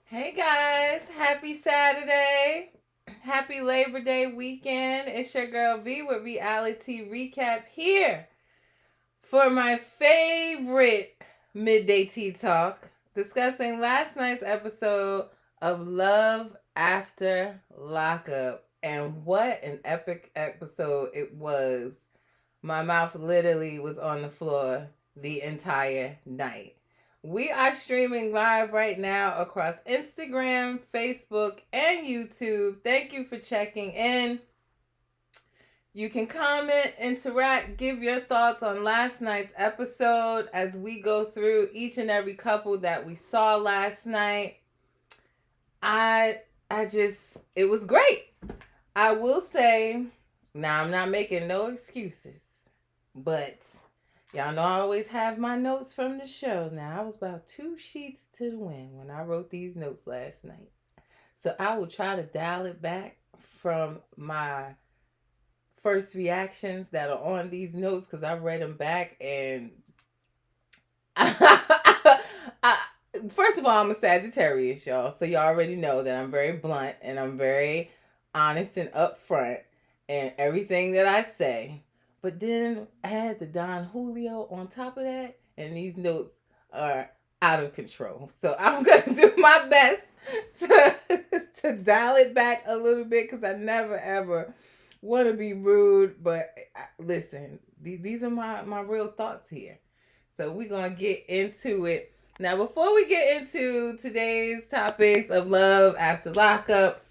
Hey guys, happy Saturday. Happy Labor Day weekend. It's your girl V with Reality Recap here for my favorite midday tea talk, discussing last night's episode of Love After Lockup. And what an epic episode it was. My mouth literally was on the floor the entire night. We are streaming live right now across Instagram, Facebook, and YouTube. Thank you for checking in. You can comment, interact, give your thoughts on last night's episode as we go through each and every couple that we saw last night. I I just it was great. I will say, now I'm not making no excuses, but y'all know I always have my notes from the show. Now, I was about 2 sheets to the wind when I wrote these notes last night. So I will try to dial it back from my first reactions that are on these notes because I read them back and I, first of all, I'm a Sagittarius, y'all. So you already know that I'm very blunt and I'm very honest and upfront in everything that I say. But then add the Don Julio on top of that, and these notes are out of control. So I'm gonna do my best to to dial it back a little bit because I never ever want to be rude. But listen, these are my real thoughts here. So we're going to get into it. Now, before we get into today's topics of love after lockup,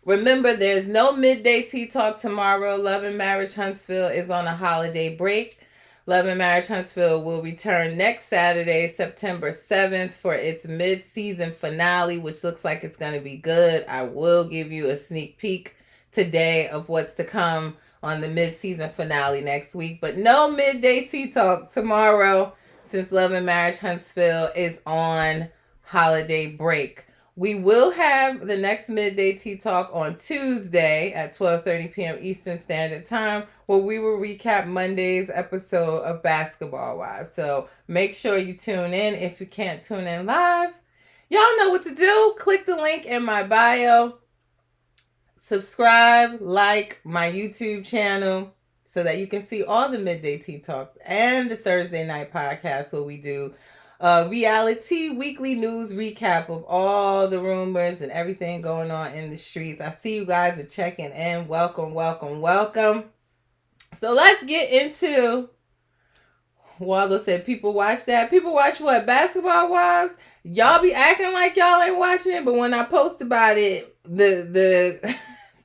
remember there's no midday tea talk tomorrow. Love and Marriage Huntsville is on a holiday break. Love and Marriage Huntsville will return next Saturday, September 7th, for its mid-season finale, which looks like it's going to be good. I will give you a sneak peek today of what's to come on the mid-season finale next week. But no midday tea talk tomorrow since Love and Marriage Huntsville is on holiday break. We will have the next midday tea talk on Tuesday at 12:30 p.m. Eastern Standard Time, where we will recap Monday's episode of Basketball Wives. So make sure you tune in. If you can't tune in live, y'all know what to do. Click the link in my bio. Subscribe, like my YouTube channel so that you can see all the midday tea talks and the Thursday night podcast where we do reality weekly news recap of all the rumors and everything going on in the streets. I see you guys are checking in. Welcome, welcome, welcome. So let's get into. Waldo said people watch that. People watch what? Basketball Wives? Y'all be acting like y'all ain't watching it, but when I post about it, the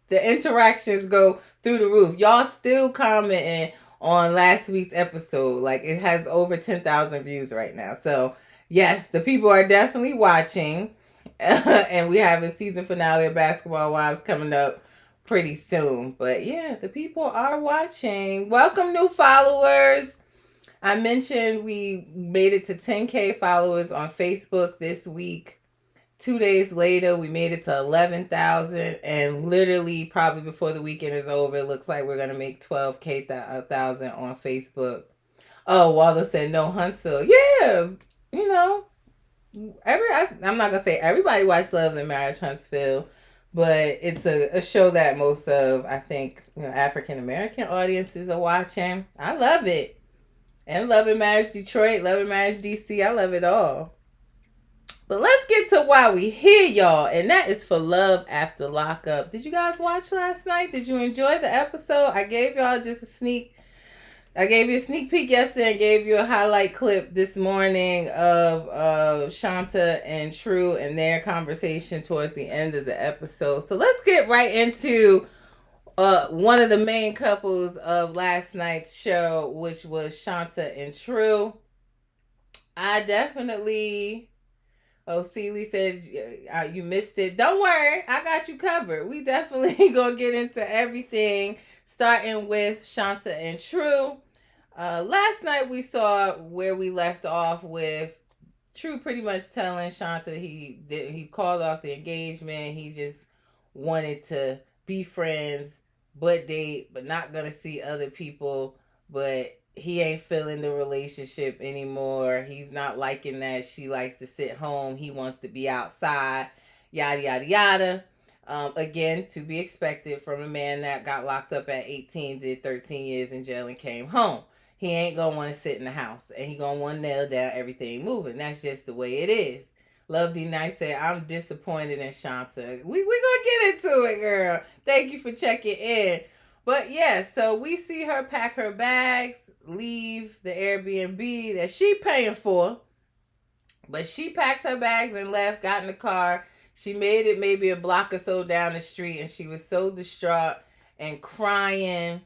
the interactions go through the roof. Y'all still commenting on last week's episode. Like it has over 10,000 views right now. So yes, the people are definitely watching. And we have a season finale of Basketball Wives coming up pretty soon. But yeah, the people are watching. Welcome, new followers. I mentioned we made it to 10K followers on Facebook this week. 2 days later, we made it to 11,000, and literally, probably before the weekend is over, it looks like we're gonna make 12K thousand on Facebook. Oh, Waldo said no Huntsville. Yeah, you know, I'm not gonna say everybody watched Love and Marriage Huntsville, but it's a show that most of I think African American audiences are watching. I love it. And Love and Marriage Detroit, Love and Marriage DC. I love it all. But let's get to why we here, y'all. And that is for Love After Lockup. Did you guys watch last night? Did you enjoy the episode? I gave y'all just a sneak. I gave you a sneak peek yesterday and gave you a highlight clip this morning of Shonta and True and their conversation towards the end of the episode. So let's get right into one of the main couples of last night's show, which was Shonta and True. I definitely. Oh, Celie said you missed it. Don't worry, I got you covered. We definitely gonna get into everything, starting with Shonta and True. Last night we saw where we left off with True pretty much telling Shonta he called off the engagement. He just wanted to be friends, but not gonna see other people. But he ain't feeling the relationship anymore. He's not liking that she likes to sit home. He wants to be outside, yada, yada, yada. Again, to be expected from a man that got locked up at 18, did 13 years in jail, and came home. He ain't gonna want to sit in the house, and he gonna want to nail down everything moving. That's just the way it is. Love D Nice said, I'm disappointed in Shonta. We gonna get into it, girl. Thank you for checking in. But yeah, so we see her pack her bags, leave the Airbnb that she paying for. But she packed her bags and left, got in the car. She made it maybe a block or so down the street, and she was so distraught and crying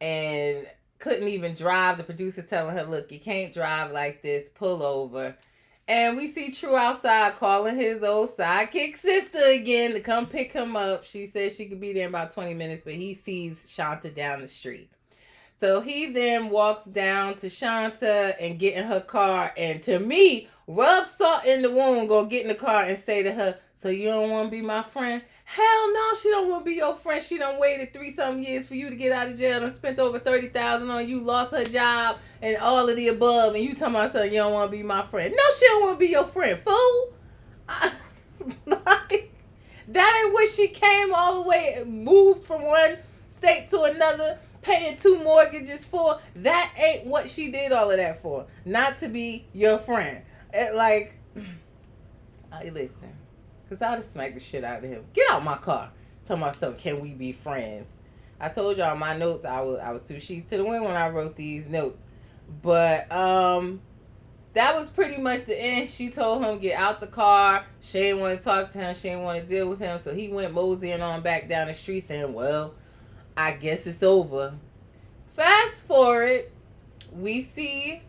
and couldn't even drive. The producer telling her, look, you can't drive like this, pull over. And we see True outside calling his old sidekick sister again to come pick him up. She says she could be there in about 20 minutes, but he sees Shonta down the street. So he then walks down to Shonta and get in her car, and to me, rub salt in the wound, go get in the car and say to her, so you don't want to be my friend? Hell no, she don't want to be your friend. She done waited 3-something years for you to get out of jail and spent over $30,000 on you, lost her job and all of the above, and you talking about something you don't want to be my friend. No, she don't want to be your friend, fool. Like, that ain't what she came all the way, moved from one state to another, paying 2 mortgages for. That ain't what she did all of that for. Not to be your friend. Like, listen, because I'll just smack the shit out of him. Get out my car. Tell myself, can we be friends? I told y'all my notes, I was 2 sheets to the wind when I wrote these notes. But that was pretty much the end. She told him get out the car. She didn't want to talk to him. She didn't want to deal with him. So he went moseying on back down the street saying, well, I guess it's over. Fast forward, we see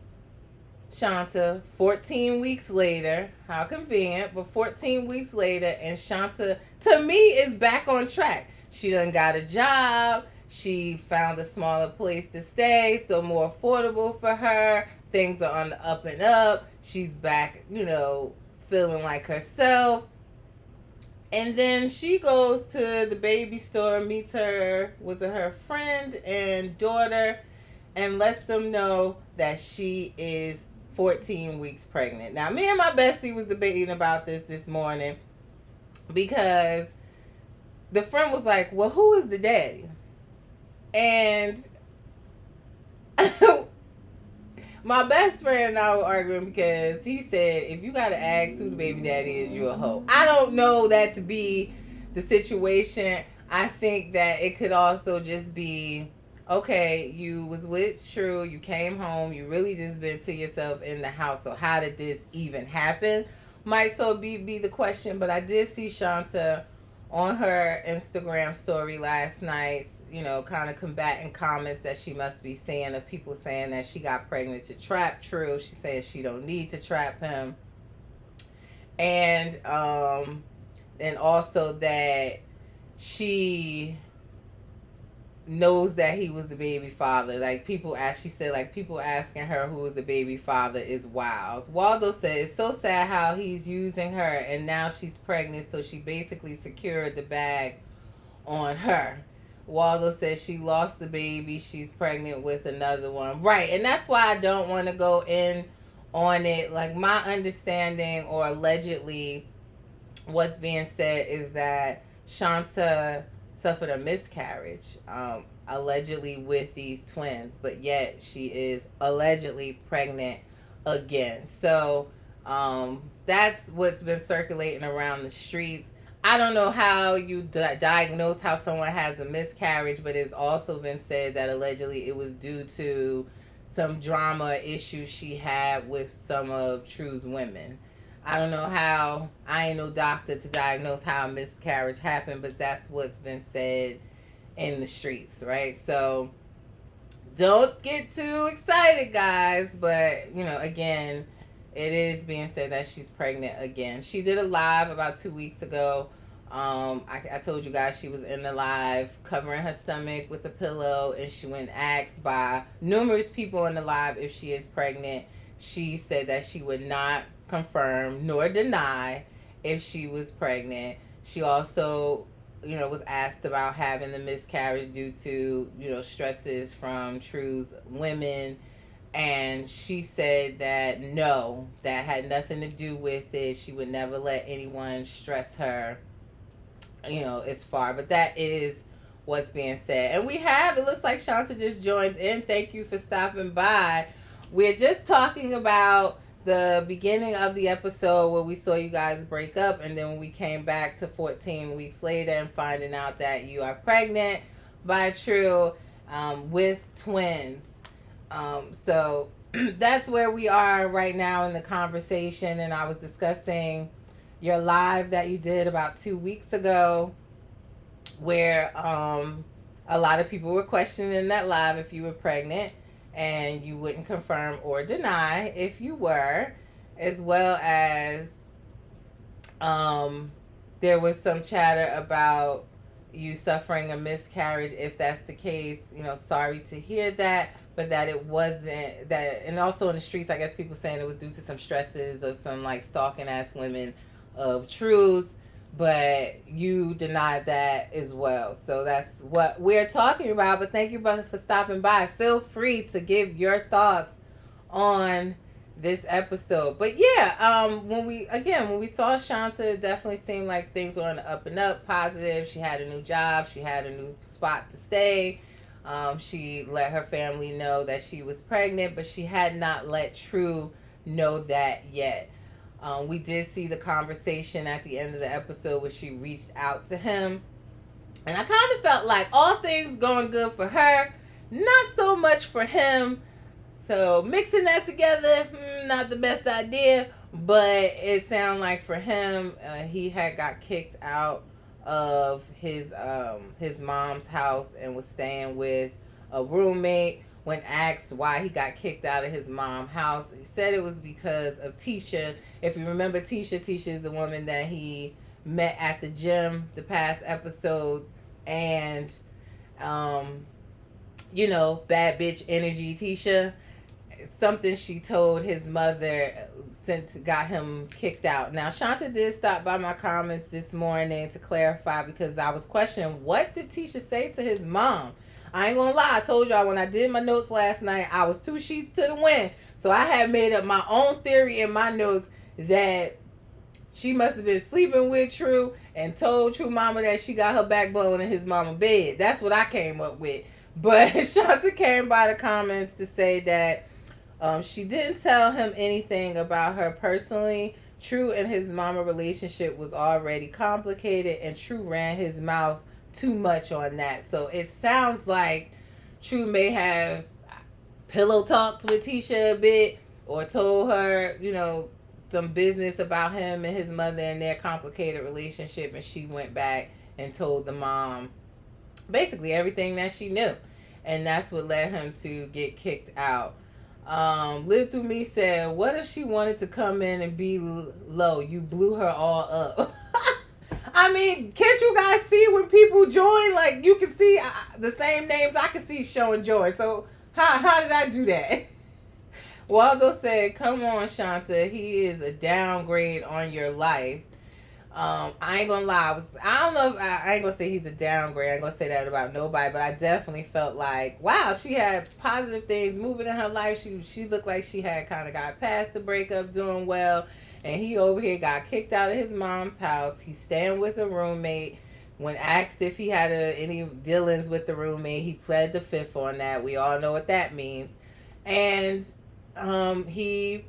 Shonta 14 weeks later. How convenient, but 14 weeks later, and Shonta, to me, is back on track. She done got a job. She found a smaller place to stay, so more affordable for her. Things are on the up and up. She's back, feeling like herself. And then she goes to the baby store, meets her friend and daughter, and lets them know that she is 14 weeks pregnant. Now, me and my bestie was debating about this morning, because the friend was like, well, who is the daddy? And my best friend and I were arguing, because he said, if you gotta ask who the baby daddy is, you a hoe. I don't know that to be the situation. I think that it could also just be, okay, you was with True, you came home, you really just been to yourself in the house, so how did this even happen? Might so be the question. But I did see Shonta on her Instagram story last night, kind of combating comments that she must be seeing of people saying that she got pregnant to trap True. She says she don't need to trap him. And also that she knows that he was the baby father. Like, she said, like, people asking her who was the baby father is wild. Waldo said it's so sad how he's using her, and now she's pregnant, so she basically secured the bag on her. Waldo says she lost the baby, she's pregnant with another one. Right, and that's why I don't want to go in on it. Like, my understanding, or allegedly what's being said, is that Shonta suffered a miscarriage, allegedly with these twins, but yet she is allegedly pregnant again. So that's what's been circulating around the streets. I don't know how you diagnose how someone has a miscarriage, but it's also been said that allegedly it was due to some drama issues she had with some of True's women. I don't know how, I ain't no doctor to diagnose how a miscarriage happened, but that's what's been said in the streets, right? So don't get too excited, guys, but, again, it is being said that she's pregnant again. She did a live about 2 weeks ago. I told you guys she was in the live covering her stomach with a pillow, and she went asked by numerous people in the live if she is pregnant. She said that she would not confirm nor deny if she was pregnant. She also, was asked about having the miscarriage due to, stresses from True's women. And she said that no, that had nothing to do with it. She would never let anyone stress her, as far. But that is what's being said. And it looks like Shonta just joined in. Thank you for stopping by. We're just talking about the beginning of the episode where we saw you guys break up, and then we came back to 14 weeks later and finding out that you are pregnant by True, with twins. So that's where we are right now in the conversation. And I was discussing your live that you did about 2 weeks ago, where a lot of people were questioning in that live if you were pregnant, and you wouldn't confirm or deny if you were, as well as there was some chatter about you suffering a miscarriage. If that's the case, sorry to hear that, but that it wasn't that. And also in the streets, I guess people saying it was due to some stresses of some like stalking ass women of True's, but you denied that as well. So that's what we're talking about. But thank you, brother, for stopping by. Feel free to give your thoughts on this episode. But yeah, when we saw Shonta, it definitely seemed like things were on the up and up, positive. She had a new job, she had a new spot to stay. She let her family know that she was pregnant, but she had not let True know that yet. We did see the conversation at the end of the episode where she reached out to him, and I kind of felt like all things going good for her, not so much for him. So mixing that together, not the best idea. But it sounded like for him, he had got kicked out of his mom's house and was staying with a roommate. When asked why he got kicked out of his mom's house, he said it was because of Tisha. If you remember Tisha is the woman that he met at the gym the past episodes, and bad bitch energy Tisha. Something she told his mother since got him kicked out. Now, Shonta did stop by my comments this morning to clarify, because I was questioning, what did Tisha say to his mom? I ain't gonna lie, I told y'all when I did my notes last night, I was 2 sheets to the wind. So I had made up my own theory in my notes that she must have been sleeping with True and told True mama that she got her backbone in his mama bed. That's what I came up with. But Shonta came by the comments to say that she didn't tell him anything about her personally. True and his mama relationship was already complicated, and True ran his mouth too much on that. So it sounds like True may have pillow talks with Tisha a bit, or told her, some business about him and his mother and their complicated relationship, and she went back and told the mom basically everything that she knew, and that's what led him to get kicked out. Live Through Me said, what if she wanted to come in and be low? You blew her all up. I mean, can't you guys see when people join? Like, you can see the same names I can see showing joy. So how did I do that? Waldo said, come on, Shonta. He is a downgrade on your life. I ain't gonna lie. I don't know if I ain't gonna say he's a downgrade. I ain't gonna say that about nobody, but I definitely felt like, wow, she had positive things moving in her life. She looked like she had kind of got past the breakup, doing well. And he over here got kicked out of his mom's house. He's staying with a roommate. When asked if he had any dealings with the roommate, he pled the fifth on that. We all know what that means. And he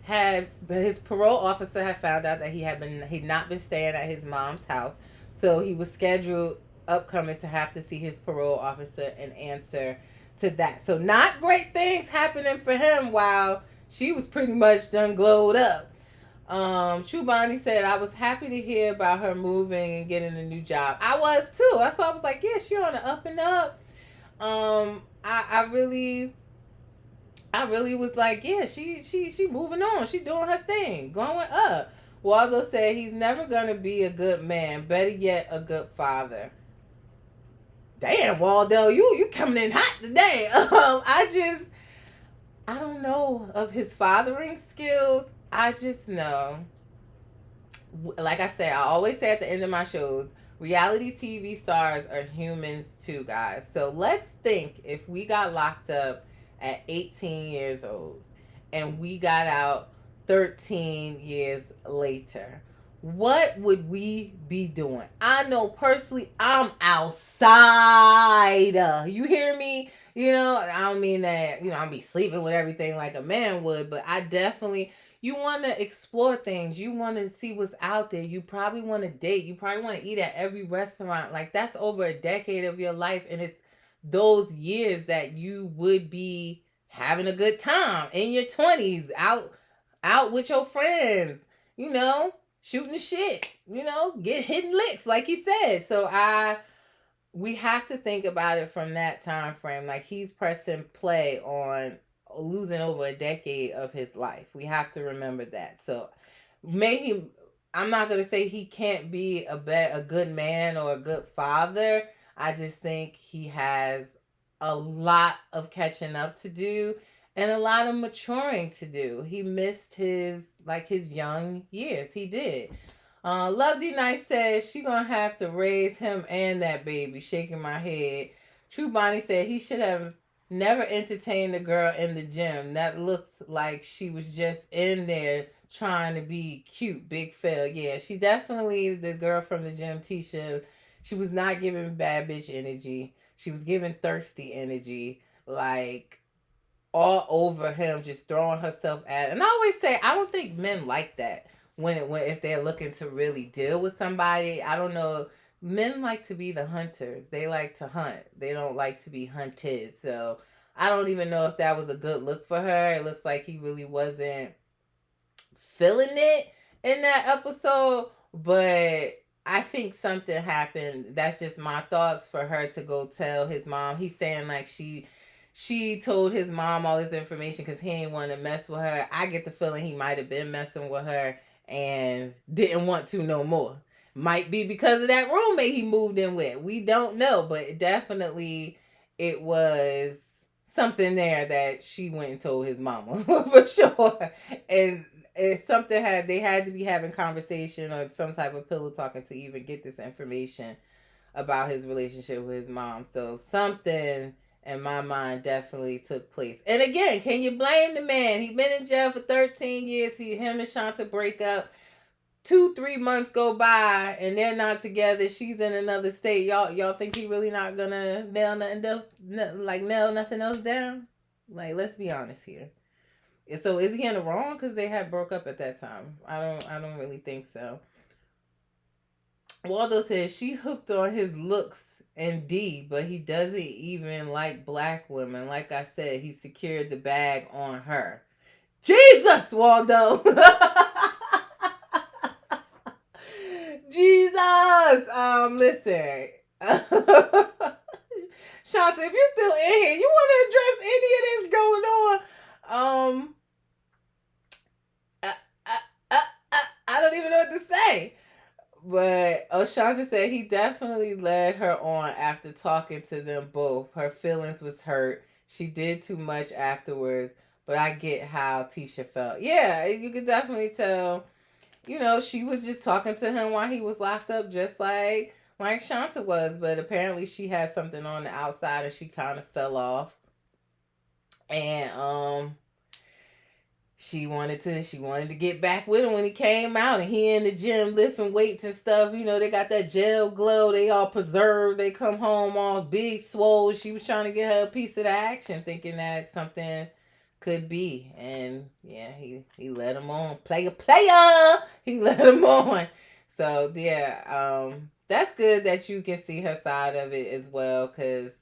had, his parole officer had found out that he'd not been staying at his mom's house. So he was scheduled upcoming to have to see his parole officer and answer to that. So not great things happening for him while she was pretty much done glowed up. True Bonnie said, I was happy to hear about her moving and getting a new job. I was too. I was like, yeah, she on the up and up. I really was like, yeah, she moving on. She doing her thing, going up. Waldo said he's never gonna be a good man. Better yet, a good father. Damn, Waldo, you coming in hot today. I don't know of his fathering skills. I just know, like I say, I always say at the end of my shows, reality TV stars are humans too, guys. So let's think if we got locked up at 18 years old, and we got out 13 years later, what would we be doing? I know personally, I'm outside. You hear me? I don't mean that, I'll be sleeping with everything like a man would, but I definitely, you want to explore things. You want to see what's out there. You probably want to date. You probably want to eat at every restaurant. Like, that's over a decade of your life. And it's those years that you would be having a good time in your 20s, out with your friends, shooting the shit, get hitting licks, like he said. So we have to think about it from that time frame. Like, he's pressing play on losing over a decade of his life. We have to remember that. So may he, I'm not going to say he can't be a good man or a good father. I just think he has a lot of catching up to do and a lot of maturing to do. He missed his young years. He did. Love D Nice says she gonna have to raise him and that baby. Shaking my head. True Bonnie said he should have never entertained the girl in the gym. That looked like she was just in there trying to be cute. Big fail. Yeah, she definitely, the girl from the gym, Tisha, she was not giving bad bitch energy. She was giving thirsty energy. Like, all over him, just throwing herself at. And I always say, I don't think men like that when if they're looking to really deal with somebody. I don't know. Men like to be the hunters. They like to hunt. They don't like to be hunted. So I don't even know if that was a good look for her. It looks like he really wasn't feeling it in that episode, but I think something happened. That's just my thoughts, for her to go tell his mom. He's saying like she told his mom all this information because he ain't want to mess with her. I get the feeling he might have been messing with her and didn't want to no more. Might be because of that roommate he moved in with. We don't know, but definitely it was something there that she went and told his mama for sure. And it's something they had to be having conversation or some type of pillow talking to even get this information about his relationship with his mom. So something in my mind definitely took place. And again, can you blame the man? He been in jail for 13 years. Him and Shonta break up. 2-3 months go by and they're not together. She's in another state. Y'all think he really not gonna nail nothing else, nail nothing else down? Like, let's be honest here. So is he in the wrong because they had broke up at that time? I don't really think so. Waldo says she hooked on his looks and D, but he doesn't even like black women. Like I said, he secured the bag on her. Jesus, Waldo. Jesus. Listen. Shonta, if you're still in here, you want to address any of this going on? I don't even know what to say. But Shonta said he definitely led her on after talking to them both. Her feelings was hurt. She did too much afterwards, but I get how Tisha felt. Yeah, you could definitely tell. She was just talking to him while he was locked up, just like Shonta was. But apparently she had something on the outside and she kind of fell off. And she wanted to get back with him when he came out, and he in the gym lifting weights and stuff. They got that gel glow. They all preserved. They come home all big, swole. She was trying to get her a piece of the action, thinking that something could be. And yeah, he let him on. Player. He let him on. So yeah, that's good that you can see her side of it as well, because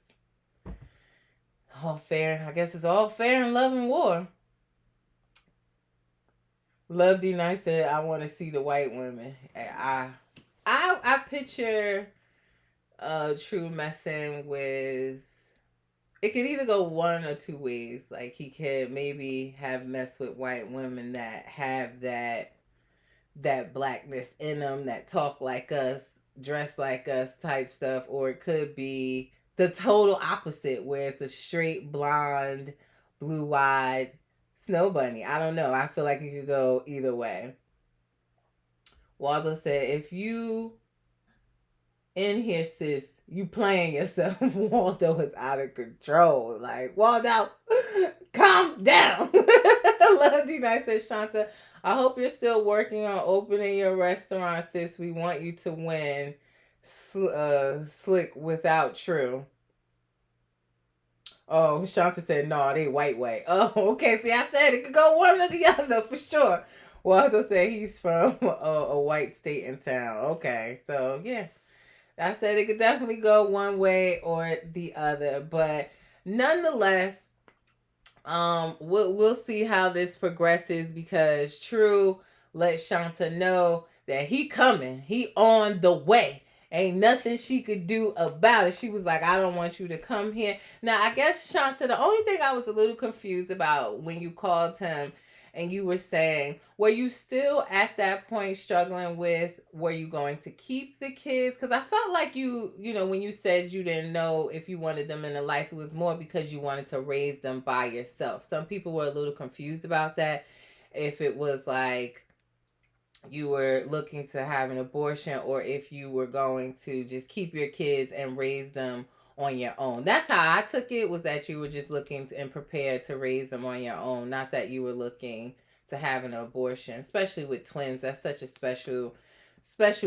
I guess it's all fair in love and war. Love D Nice said, I want to see the white women. I picture True messing with, it could either go one or two ways. Like, he could maybe have messed with white women that have that blackness in them, that talk like us, dress like us type stuff. Or it could be the total opposite, where it's a straight blonde, blue-eyed snow bunny. I don't know. I feel like it could go either way. Waldo said, if you in here, sis, You playing yourself. Waldo is out of control. Like, Waldo, calm down. Love D Nice says, Shonta, I hope you're still working on opening your restaurant, sis. We want you to win. Slick without true. Oh, Shanta said, no, they white way. Oh, okay. See, I said it could go one or the other for sure. Waldo said he's from a white state and town. Okay, so yeah. I said it could definitely go one way or the other, but nonetheless, we'll see how this progresses because True let Shonta know that he coming, he on the way. Ain't nothing she could do about it. She was like, I don't want you to come here. Now, I guess Shonta, the only thing I was a little confused about when you called him and you were saying, were you still at that point struggling with, were you going to keep the kids? Because I felt like you know, when you said you didn't know if you wanted them in a life, it was more because you wanted to raise them by yourself. Some people were a little confused about that. If it was like you were looking to have an abortion or if you were going to just keep your kids and raise them on your own. That's how I took it, was that you were just looking to, and prepared to raise them on your own, not that you were looking to have an abortion, especially with twins. That's such a special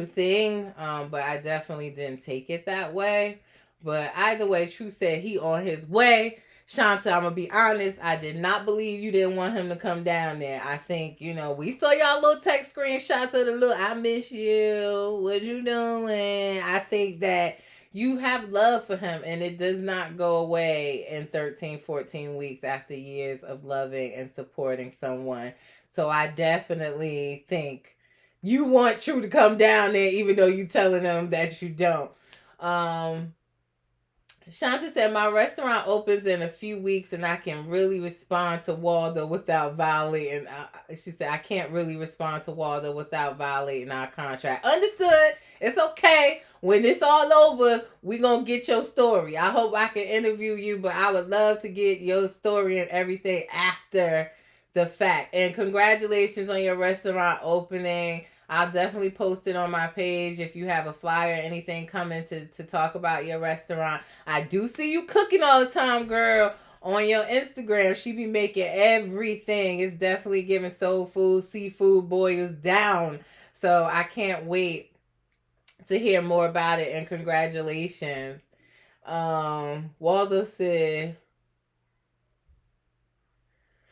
thing. But I definitely didn't take it that way. But either way, True said he on his way. Shonta, I'm gonna be honest, I did not believe you didn't want him to come down there. I think, you know, we saw y'all little text screenshots of the little, I miss you, what you doing? I think that you have love for him and it does not go away in 13, 14 weeks after years of loving and supporting someone. So I definitely think you want True to come down there even though you telling them that you don't. Shanta said, my restaurant opens in a few weeks and I can really respond to Waldo without violating. She said, I can't really respond to Waldo without violating our contract. Understood. It's okay. When it's all over, we going to get your story. I hope I can interview you, but I would love to get your story and everything after the fact. And congratulations on your restaurant opening. I'll definitely post it on my page if you have a flyer or anything coming to talk about your restaurant. I do see you cooking all the time, girl, on your Instagram. She be making everything. It's definitely giving soul food, seafood boils down. So I can't wait to hear more about it, and congratulations. Waldo said,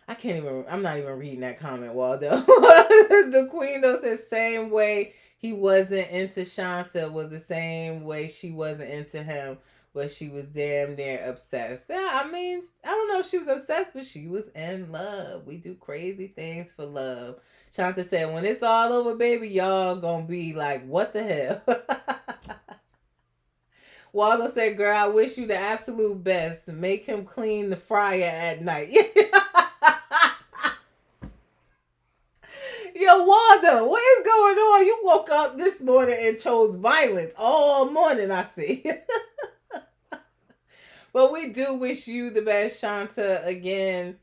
I'm not even reading that comment, Waldo. The queen though says, same way he wasn't into Shonta was the same way she wasn't into him, but she was damn near obsessed. Yeah, I mean, I don't know if she was obsessed, but she was in love. We do crazy things for love. Shonta said, when it's all over, baby, y'all gonna be like, what the hell? Waldo said, girl, I wish you the absolute best. Make him clean the fryer at night. Yo, Waldo, what is going on? You woke up this morning and chose violence all morning, I see. But we do wish you the best, Shonta. Again,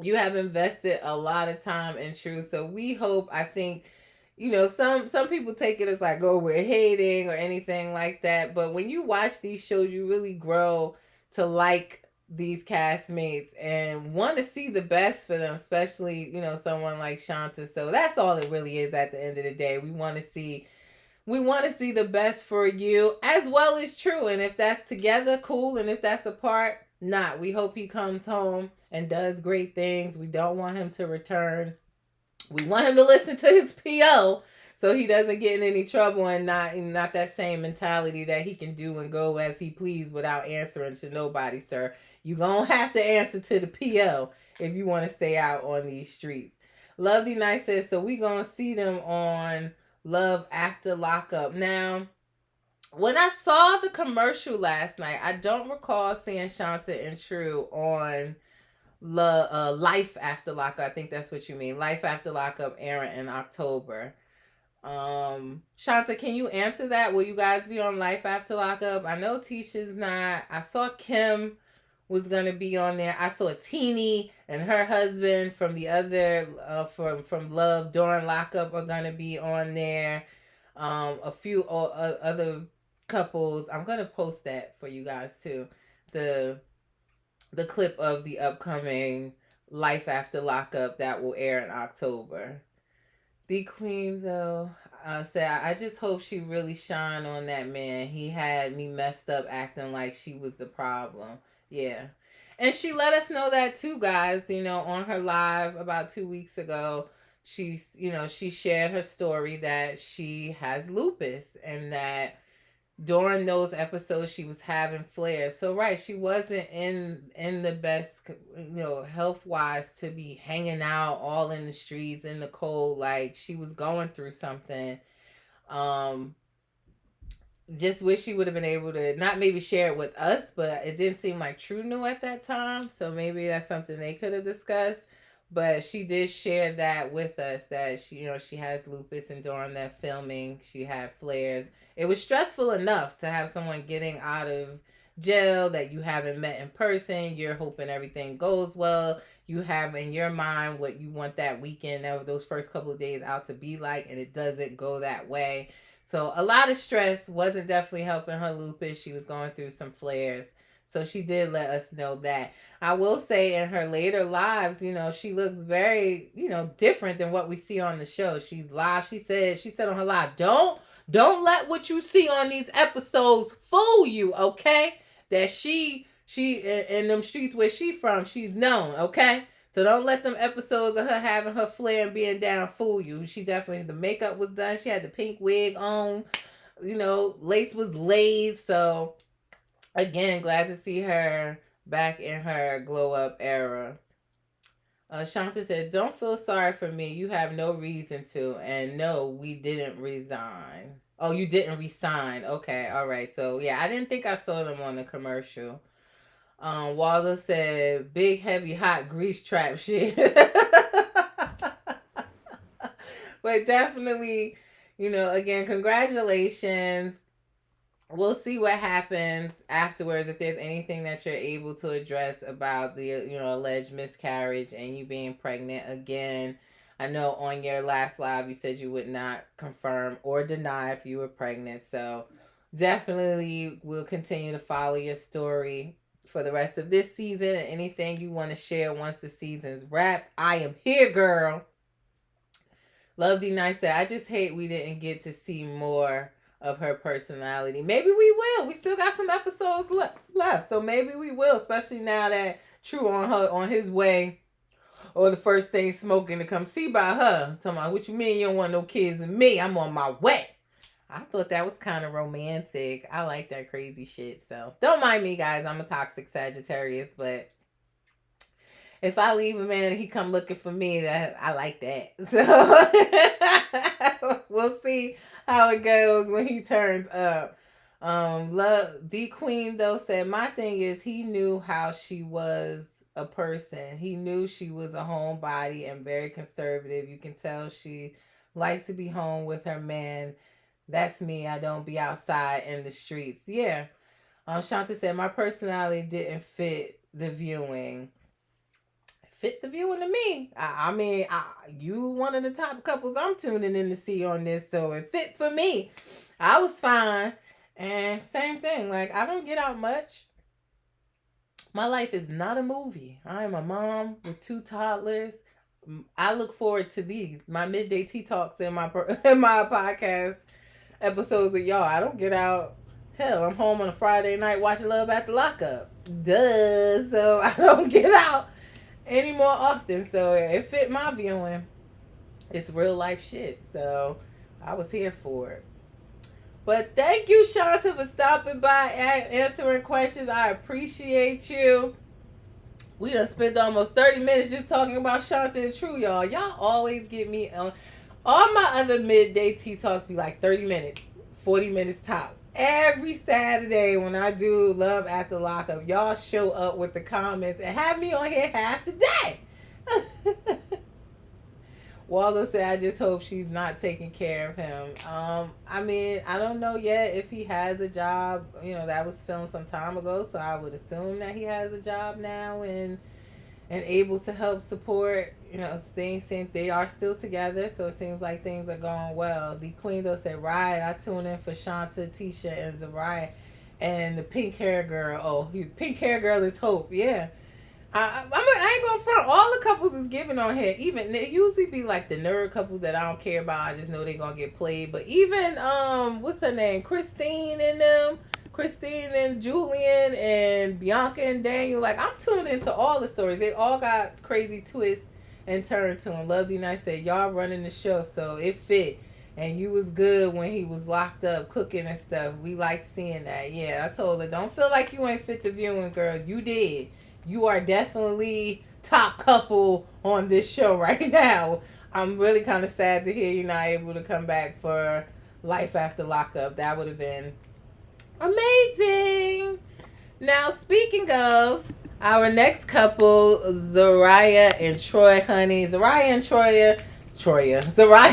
you have invested a lot of time in True. So we hope, I think, you know, some people take it as like, oh, we're hating or anything like that. But when you watch these shows, you really grow to like these castmates and want to see the best for them, especially, you know, someone like Shonta. So that's all it really is at the end of the day. We want to see the best for you as well as True. And if that's together, cool. And if that's apart, not. We hope he comes home and does great things. We don't want him to return. We want him to listen to his PO so he doesn't get in any trouble and not that same mentality that he can do and go as he please without answering to nobody, sir. You're going to have to answer to the PO if you want to stay out on these streets. Lovely Night says, so we going to see them on Love After Lockup. Now, when I saw the commercial last night, I don't recall seeing Shonta and True on Life After Lockup. I think that's what you mean. Life After Lockup airing in October. Shonta, can you answer that? Will you guys be on Life After Lockup? I know Tisha's not. I saw Kim was gonna be on there. I saw Teeny and her husband from the other from Love during Lockup are gonna be on there. A few other couples. I'm gonna post that for you guys too. The the clip of the upcoming Life After Lockup that will air in October. The Queen, though, said, I just hope she really shine on that man. He had me messed up acting like she was the problem. Yeah. And she let us know that too, guys. On her live about 2 weeks ago, she shared her story that she has lupus and that during those episodes she was having flares. So right, she wasn't in the best, health wise, to be hanging out all in the streets in the cold. Like, she was going through something. um just wish she would have been able to not maybe share it with us, but it didn't seem like True knew at that time. So maybe that's something they could have discussed. But she did share that with us, that she has lupus, and during that filming she had flares. It was stressful enough to have someone getting out of jail that you haven't met in person. You're hoping everything goes well. You have in your mind what you want that weekend, those first couple of days out to be like, and it doesn't go that way. So a lot of stress wasn't definitely helping her lupus. She was going through some flares. So she did let us know that. I will say in her later lives, she looks very, different than what we see on the show. She's live. She said on her live, don't let what you see on these episodes fool you, okay? That she in them streets where she from, she's known, okay? So don't let them episodes of her having her flare and being down fool you. She definitely, the makeup was done. She had the pink wig on. Lace was laid. So again, glad to see her back in her glow up era. Shonta said, don't feel sorry for me. You have no reason to. And no, we didn't resign. Oh, you didn't resign. Okay, all right. So yeah, I didn't think I saw them on the commercial. Waldo said, big, heavy, hot grease trap shit. But definitely, again, congratulations. We'll see what happens afterwards, if there's anything that you're able to address about the, alleged miscarriage and you being pregnant again. I know on your last live you said you would not confirm or deny if you were pregnant. So definitely we'll continue to follow your story for the rest of this season, and anything you want to share once the season's wrapped. I am here, girl. Love D Nice said, I just hate we didn't get to see more of her personality. Maybe we will. We still got some episodes left, so maybe we will, especially now that True on his way, or the first thing smoking to come see by her. Talking about, what you mean you don't want no kids with me? I'm on my way. I thought that was kind of romantic. I like that crazy shit. So don't mind me, guys. I'm a toxic Sagittarius, but if I leave a man and he come looking for me, that I like that. So we'll see how it goes when he turns up. Love the Queen, though, said, my thing is, he knew how she was a person. He knew she was a homebody and very conservative. You can tell she liked to be home with her man. That's me. I don't be outside in the streets. Yeah. Shonta said, my personality didn't fit the viewing. Fit the viewing to me. I mean, you one of the top couples I'm tuning in to see on this, so it fit for me. I was fine. And same thing, like, I don't get out much. My life is not a movie. I am a mom with 2 toddlers. I look forward to these, my midday tea talks and my podcast episodes with y'all. I don't get out. Hell, I'm home on a Friday night watching Love After Lockup. Duh. So I don't get out any more often. So it fit my viewing. It's real life shit. So I was here for it. But thank you, Shonta, for stopping by and answering questions. I appreciate you. We done spent almost 30 minutes just talking about Shonta and True, y'all. Y'all always get me on. All my other midday tea talks be like 30 minutes, 40 minutes tops. Every Saturday when I do Love After Lockup, y'all show up with the comments and have me on here half the day. Waldo said, I just hope she's not taking care of him. I mean, I don't know yet if he has a job. That was filmed some time ago, so I would assume that he has a job now in and able to help support. Things seem they are still together, so it seems like things are going well. The Queen though said, "Right, I tune in for Shonta, Tisha, and Zariah, and the pink hair girl. Oh, pink hair girl is Hope. Yeah." I ain't gonna front. All the couples is giving on here. Even it usually be like the nerd couples that I don't care about. I just know they gonna get played. But even what's her name? Christine and them. Christine and Julian and Bianca and Daniel. Like, I'm tuned into all the stories. They all got crazy twists and turns to them. Love D Nice said, "Y'all running the show, so it fit. And you was good when he was locked up cooking and stuff. We like seeing that." Yeah, I told her, don't feel like you ain't fit the viewing, girl. You did. You are definitely top couple on this show right now. I'm really kind of sad to hear you're not able to come back for Life After Lockup. That would have been amazing. Now, speaking of our next couple, Zariah and Troy, honey. Zariah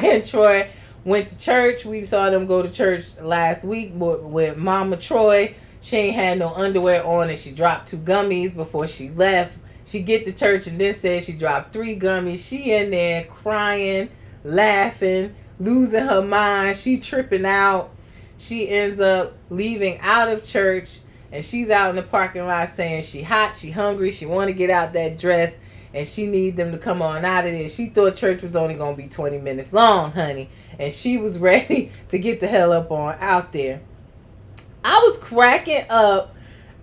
and Troy went to church. We saw them go to church last week with Mama Troy. She ain't had no underwear on and she dropped 2 gummies before she left. She get to church and then said she dropped 3 gummies. She in there crying, laughing, losing her mind. She tripping out. She ends up leaving out of church and she's out in the parking lot saying she hot, she hungry, she want to get out that dress and she need them to come on out of there. She thought church was only going to be 20 minutes long, honey. And she was ready to get the hell up on out there. I was cracking up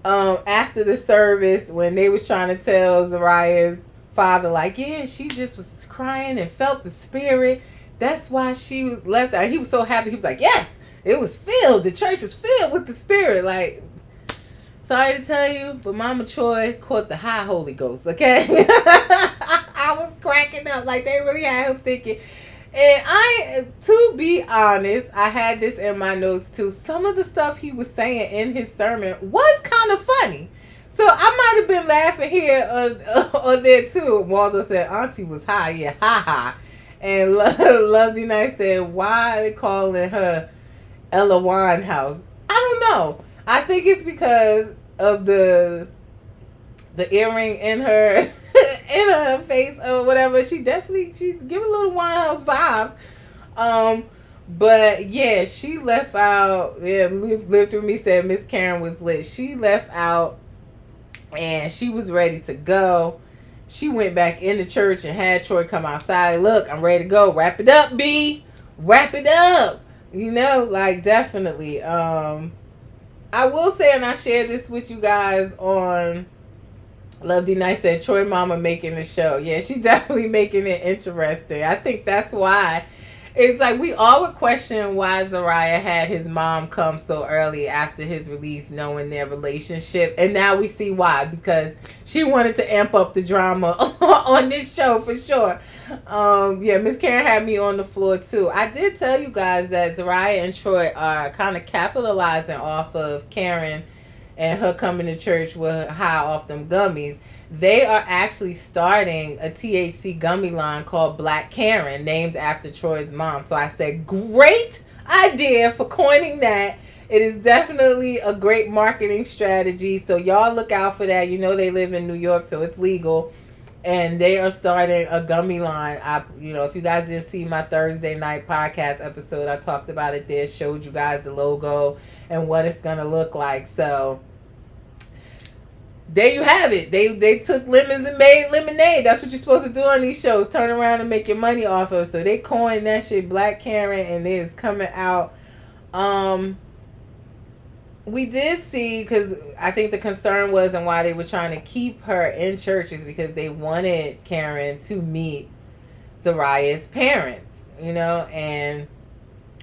after the service when they was trying to tell Zariah's father, like, yeah, she just was crying and felt the spirit. That's why she left out. He was so happy. He was like, yes, it was filled. The church was filled with the spirit. Like, sorry to tell you, but Mama Troy caught the high Holy Ghost, okay? I was cracking up. Like, they really had him thinking. And to be honest, I had this in my notes too. Some of the stuff he was saying in his sermon was kind of funny. So I might have been laughing here or there too. Waldo said, Auntie was high. Yeah, ha ha. And Love D Nice said, why are they calling her Ella Winehouse? I don't know. I think it's because of the earring in her in her face or whatever. She give a little Winehouse vibes. But yeah, she left out. Yeah, Live Through Me said Miss Karen was lit. She left out and she was ready to go. She went back into church and had Troy come outside. Look, I'm ready to go. Wrap it up, B. Wrap it up. Like, definitely. I will say, and I shared this with you guys on Love D Nice said Troy Mama making the show. Yeah, she's definitely making it interesting. I think that's why. It's like we all would question why Zariah had his mom come so early after his release, knowing their relationship. And now we see why. Because she wanted to amp up the drama on this show for sure. Yeah, Miss Karen had me on the floor too. I did tell you guys that Zariah and Troy are kind of capitalizing off of Karen and her coming to church with high off them gummies. They are actually starting a THC gummy line called Black Karen, named after Troy's mom. So I said, great idea for coining that. It is definitely a great marketing strategy. So y'all look out for that. They live in New York, so it's legal. And they are starting a gummy line. If you guys didn't see my Thursday night podcast episode, I talked about it there, showed you guys the logo and what it's going to look like. So there you have it. They took lemons and made lemonade. That's what you're supposed to do on these shows. Turn around and make your money off of. So they coined that shit Black Karen, and it is coming out. We did see, because I think the concern was and why they were trying to keep her in churches because they wanted Karen to meet Zariah's parents, and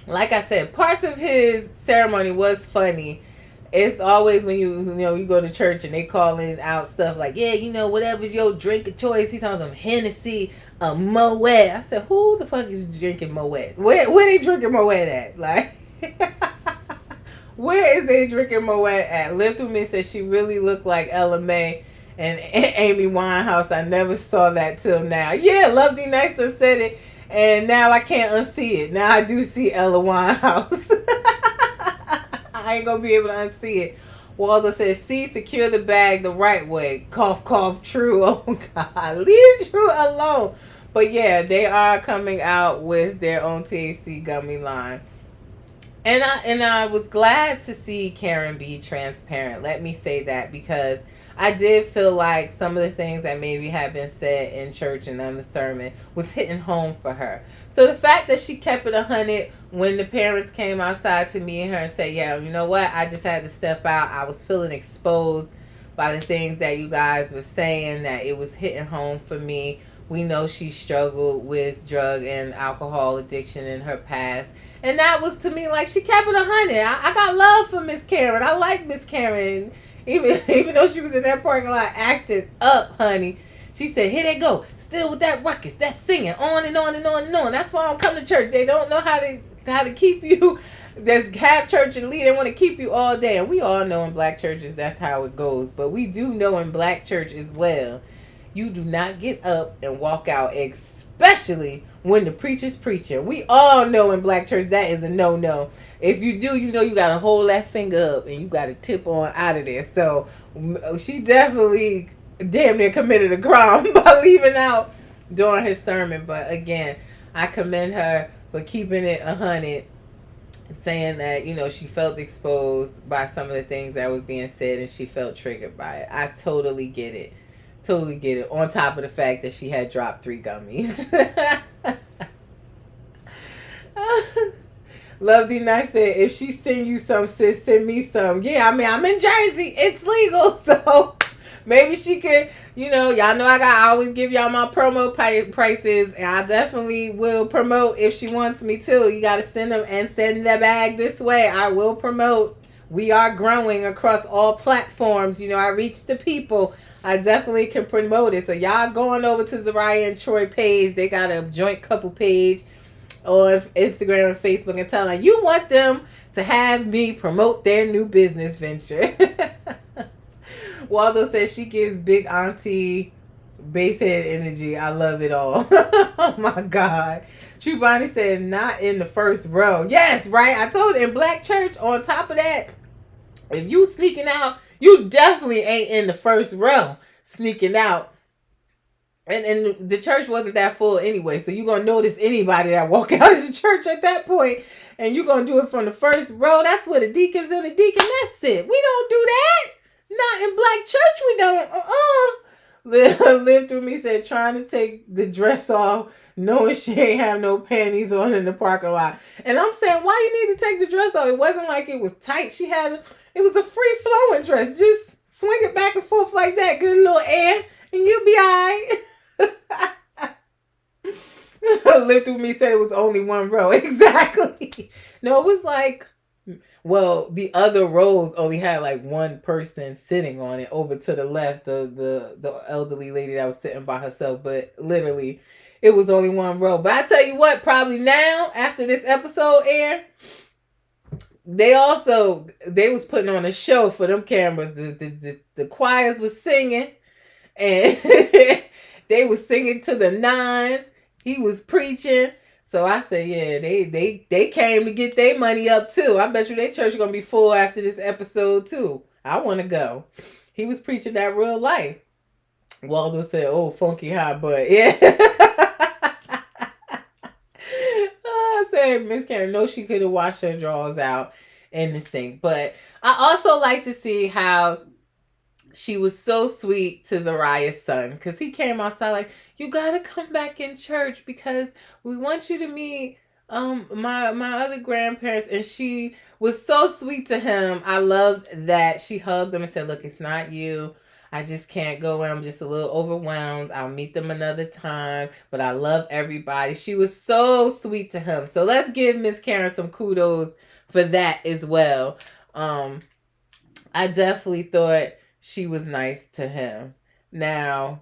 like I said, parts of his ceremony was funny. It's always when you go to church and they calling out stuff like, yeah, whatever's your drink of choice. He tells them Hennessy, a Moet. I said, who the fuck is drinking Moet? Where they drinking Moet at? Like, where is they drinking Moet at? Live Through Me says she really looked like Ella May and Amy Winehouse. I never saw that till now. Yeah, Love D Nice done said it, and now I can't unsee it. Now I do see Ella Winehouse. I ain't gonna be able to unsee it. Waldo says, "See, secure the bag the right way." Cough, cough. True. Oh God, leave True alone. But yeah, they are coming out with their own THC gummy line. And I was glad to see Karen be transparent. Let me say that, because I did feel like some of the things that maybe had been said in church and on the sermon was hitting home for her. So the fact that she kept it 100 when the parents came outside to meet her and say, "Yeah, you know what? I just had to step out. I was feeling exposed by the things that you guys were saying, that it was hitting home for me." We know she struggled with drug and alcohol addiction in her past. And that was, to me, like, she kept it 100. I got love for Miss Karen. I like Miss Karen. Even though she was in that parking lot acting up, honey. She said, "Here they go. Still with that ruckus, that singing, on and on and on and on. That's why I don't come to church. They don't know how to keep you. There's half church and lead. They want to keep you all day." And we all know in black churches that's how it goes. But we do know in black church as well, you do not get up and walk out, especially when the preacher's preaching. We all know in black church that is a no-no. If you do, you know you got to hold that finger up and you got to tip on out of there. So she definitely damn near committed a crime by leaving out during his sermon. But again, I commend her for keeping it 100, saying that, she felt exposed by some of the things that was being said and she felt triggered by it. I totally get it. Totally get it. On top of the fact that she had dropped 3 gummies. Love D Nice said, "If she send you some, sis, send me some." Yeah, I mean, I'm in Jersey. It's legal. So maybe she could, y'all know I always give y'all my promo prices. And I definitely will promote if she wants me to. You got to send them and send the bag this way. I will promote. We are growing across all platforms. I reach the people. I definitely can promote it. So y'all going over to Zariah and Troy page. They got a joint couple page on Instagram and Facebook, and telling you want them to have me promote their new business venture. Waldo says she gives big auntie basehead energy. I love it all. Oh my God. True Bonnie said, "Not in the first row." Yes, right. I told you, in black church, on top of that, if you sneaking out, you definitely ain't in the first row sneaking out. And the church wasn't that full anyway, so you're going to notice anybody that walk out of the church at that point, and you're going to do it from the first row. That's where the deacons and the deaconess sit. We don't do that. Not in black church, we don't. Live Through Me said, "Trying to take the dress off, knowing she ain't have no panties on in the parking lot." And I'm saying, why you need to take the dress off? It wasn't like it was tight. It was a free flowing dress. Just swing it back and forth like that. Good little air, and you'll be all right. Live Through Me said it was only 1 row. Exactly. No, it was like, well, the other rows only had like 1 person sitting on it over to the left, the elderly lady that was sitting by herself. But literally, it was only 1 row. But I tell you what, probably now, after this episode aired, they was putting on a show for them cameras. The choirs was singing, and they was singing to the nines. He was preaching. So I said, yeah, they came to get their money up too. I bet you their church is gonna be full after this episode too. I want to go. He was preaching that real life. Waldo said, "Oh, funky hot butt." Yeah. I said, Miss Karen, no, she could have washed her drawers out in the sink. But I also like to see how she was so sweet to Zariah's son, because he came outside like, "You gotta come back in church because we want you to meet my other grandparents." And she was so sweet to him. I loved that she hugged him and said, "Look, it's not you. I just can't go. I'm just a little overwhelmed. I'll meet them another time. But I love everybody." She was so sweet to him. So let's give Miss Karen some kudos for that as well. I definitely thought she was nice to him. Now,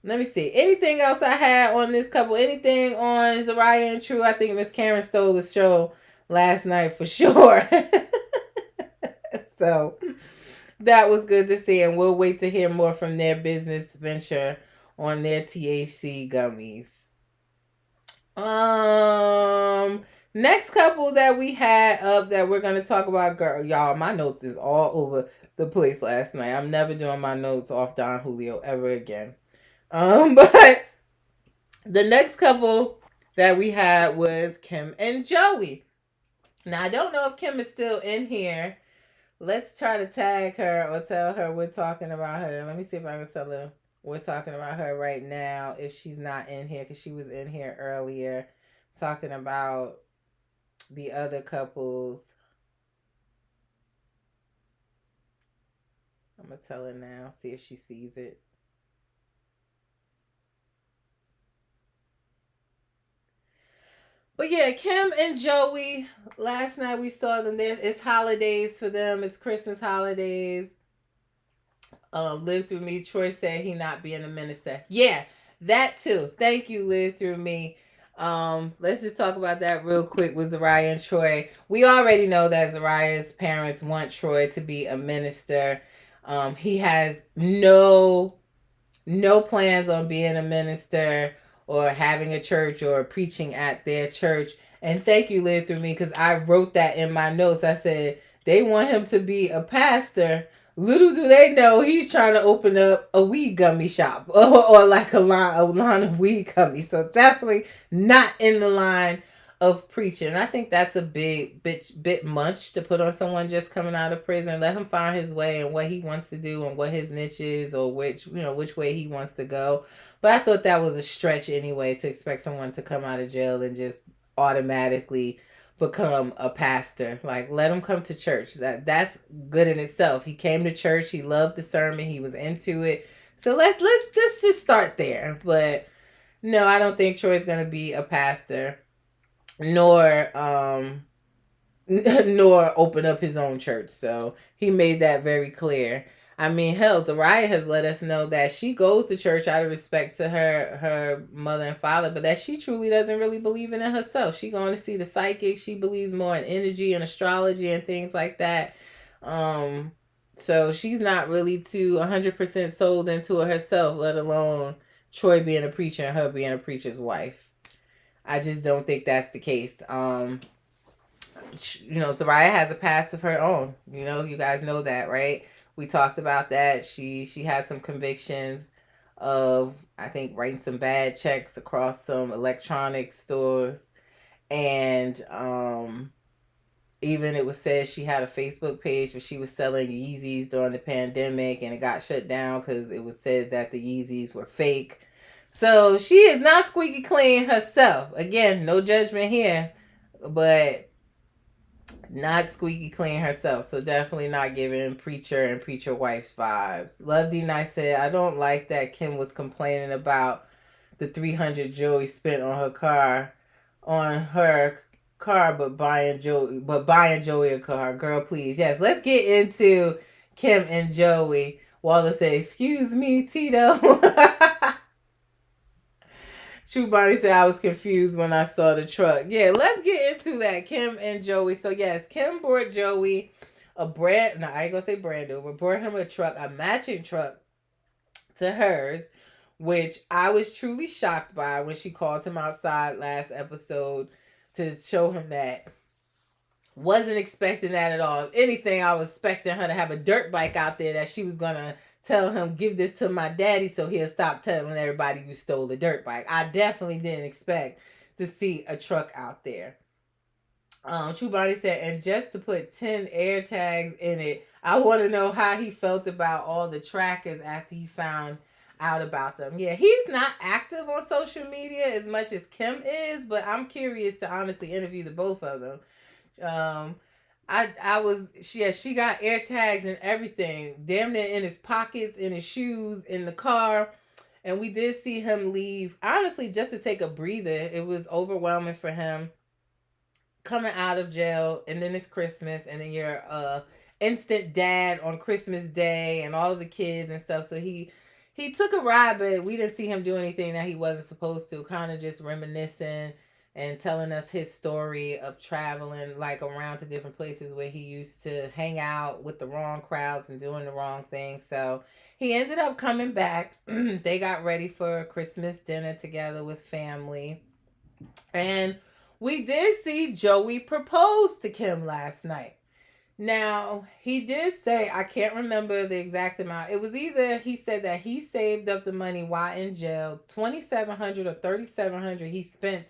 let me see. Anything else I had on this couple? Anything on Zariah and True? I think Miss Karen stole the show last night for sure. So that was good to see, and we'll wait to hear more from their business venture on their THC gummies. Next couple that we had up that we're gonna talk about, girl, y'all. My notes is all over the place last night. I'm never doing my notes off Don Julio ever again. But the next couple that we had was Kim and Joey. Now I don't know if Kim is still in here. Let's try to tag her or tell her we're talking about her. Let me see if I can tell her we're talking about her right now if she's not in here, because she was in here earlier talking about the other couples. I'm gonna tell her now, see if she sees it. But yeah, Kim and Joey. Last night we saw them there. It's holidays for them. It's Christmas holidays. Live through me. Troy said he not being a minister. Yeah, that too. Thank you, live through me. Let's just talk about that real quick with Zariah and Troy. We already know that Zariah's parents want Troy to be a minister. He has no plans on being a minister or having a church or preaching at their church. And thank you, Live Through Me, because I wrote that in my notes. I said they want him to be a pastor. Little do they know he's trying to open up a weed gummy shop or like a line of weed gummies. So definitely not in the line of preaching. I think that's a bit much to put on someone just coming out of prison. Let him find his way and what he wants to do and what his niche is, or which way he wants to go. But I thought that was a stretch anyway, to expect someone to come out of jail and just automatically become a pastor. Like, let him come to church. That's good in itself. He came to church, he loved the sermon, he was into it. So let's just start there. But no, I don't think Troy's gonna be a pastor, nor nor open up his own church. So he made that very clear. I mean, hell, Zariah has let us know that she goes to church out of respect to her mother and father, but that she truly doesn't really believe in it herself. She going to see the psychic. She believes more in energy and astrology and things like that. Um, so she's not really too 100% sold into it herself, let alone Troy being a preacher and her being a preacher's wife. I just don't think that's the case. Soraya has a past of her own. You guys know that, right? We talked about that. She has some convictions of, I think, writing some bad checks across some electronic stores, and even it was said she had a Facebook page where she was selling Yeezys during the pandemic, and it got shut down because it was said that the Yeezys were fake. So she is not squeaky clean herself. Again, no judgment here, but not squeaky clean herself. So definitely not giving preacher and preacher wife's vibes. Love D Nice said, I don't like that Kim was complaining about the $300 Joey spent on her car, but buying Joey a car. Girl, please. Yes, let's get into Kim and Joey. Wallace said, excuse me, Tito. True Bonnie said, I was confused when I saw the truck. Yeah, let's get into that. Kim and Joey. So, yes, Kim brought Joey I ain't going to say brand new, but brought him a matching truck to hers, which I was truly shocked by when she called him outside last episode to show him that. Wasn't expecting that at all. If anything, I was expecting her to have a dirt bike out there that she was going to tell him, give this to my daddy so he'll stop telling everybody you stole the dirt bike. I definitely didn't expect to see a truck out there. True Bonnie said, and just to put 10 air tags in it, I want to know how he felt about all the trackers after he found out about them. Yeah, he's not active on social media as much as Kim is, but I'm curious to honestly interview the both of them. She got air tags and everything, damn near in his pockets, in his shoes, in the car. And we did see him leave, honestly, just to take a breather. It was overwhelming for him coming out of jail, and then it's Christmas, and then you're instant dad on Christmas Day and all of the kids and stuff. So he took a ride, but we didn't see him do anything that he wasn't supposed to, kind of just reminiscing and telling us his story of traveling like around to different places where he used to hang out with the wrong crowds and doing the wrong things. So he ended up coming back. They got ready for Christmas dinner together with family. And we did see Joey propose to Kim last night. Now, he did say, I can't remember the exact amount. It was either he said that he saved up the money while in jail, 2,700 or 3,700 he spent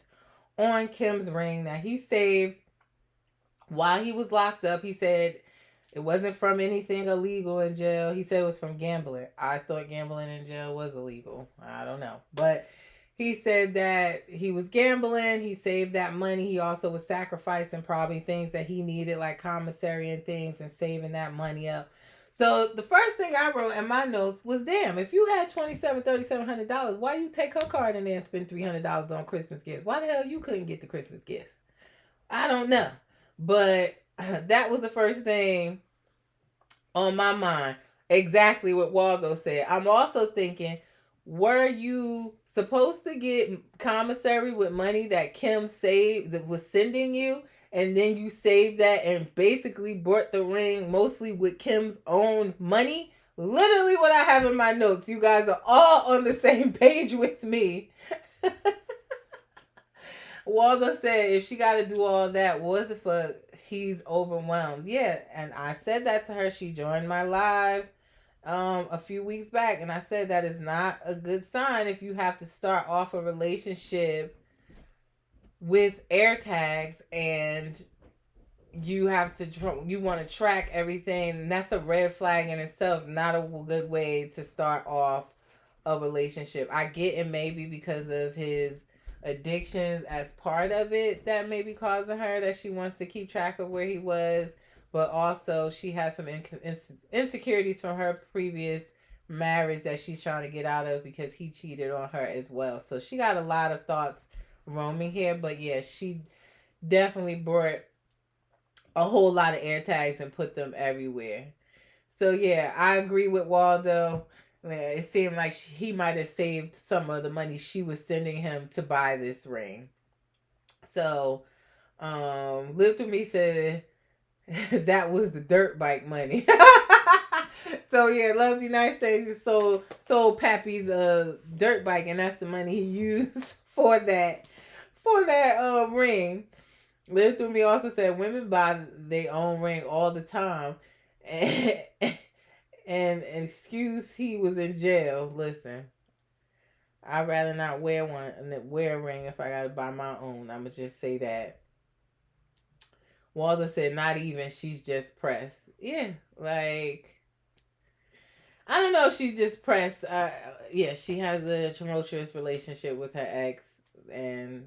on Kim's ring that he saved while he was locked up. He said it wasn't from anything illegal in jail. He said it was from gambling. I thought gambling in jail was illegal. I don't know. But he said that he was gambling. He saved that money. He also was sacrificing probably things that he needed, like commissary and things, and saving that money up. So the first thing I wrote in my notes was, damn, if you had $3,700, why you take her card in there and spend $300 on Christmas gifts? Why the hell you couldn't get the Christmas gifts? I don't know. But that was the first thing on my mind. Exactly what Waldo said. I'm also thinking, were you supposed to get commissary with money that Kim saved, that was sending you, and then you saved that and basically bought the ring mostly with Kim's own money? Literally what I have in my notes. You guys are all on the same page with me. Waldo said if she got to do all that, what the fuck? He's overwhelmed. Yeah, and I said that to her. She joined my live a few weeks back, and I said that is not a good sign if you have to start off a relationship with air tags and you have to you want to track everything, and that's a red flag in itself. Not a good way to start off a relationship. I get it, maybe because of his addictions as part of it that may be causing her that she wants to keep track of where he was, but also she has some insecurities from her previous marriage that she's trying to get out of because he cheated on her as well. So she got a lot of thoughts roaming here, but yeah, she definitely brought a whole lot of air tags and put them everywhere. So yeah, I agree with Waldo. It seemed like he might have saved some of the money she was sending him to buy this ring. So, Live Through Me said that was the dirt bike money. So yeah, Lovely Night says he sold Pappy's dirt bike, and that's the money he used for that ring. Live Through Me also said women buy their own ring all the time, and excuse he was in jail. Listen, I'd rather not wear a ring if I gotta buy my own. I'ma just say that. Waldo said not even, she's just pressed. Yeah, like I don't know if she's just pressed. Yeah, she has a tumultuous relationship with her ex, and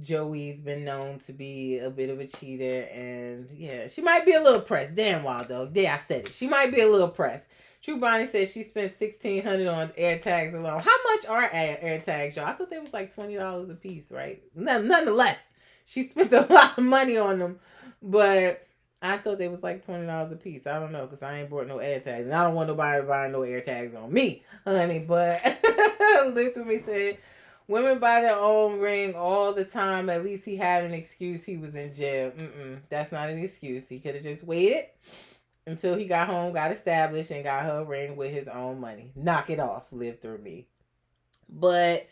Joey's been known to be a bit of a cheater, and yeah, she might be a little pressed. Damn, Waldo. Yeah, I said it. She might be a little pressed. True Bonnie says she spent $1,600 on air tags alone. How much are air tags, y'all? I thought they was like $20 a piece, right? Nonetheless, she spent a lot of money on them, but I thought they was like $20 a piece. I don't know, because I ain't bought no air tags, and I don't want nobody buying no air tags on me, honey. But Live Through Me said women buy their own ring all the time. At least he had an excuse. He was in jail. That's not an excuse. He could have just waited until he got home, got established, and got her a ring with his own money. Knock it off, Live Through Me. But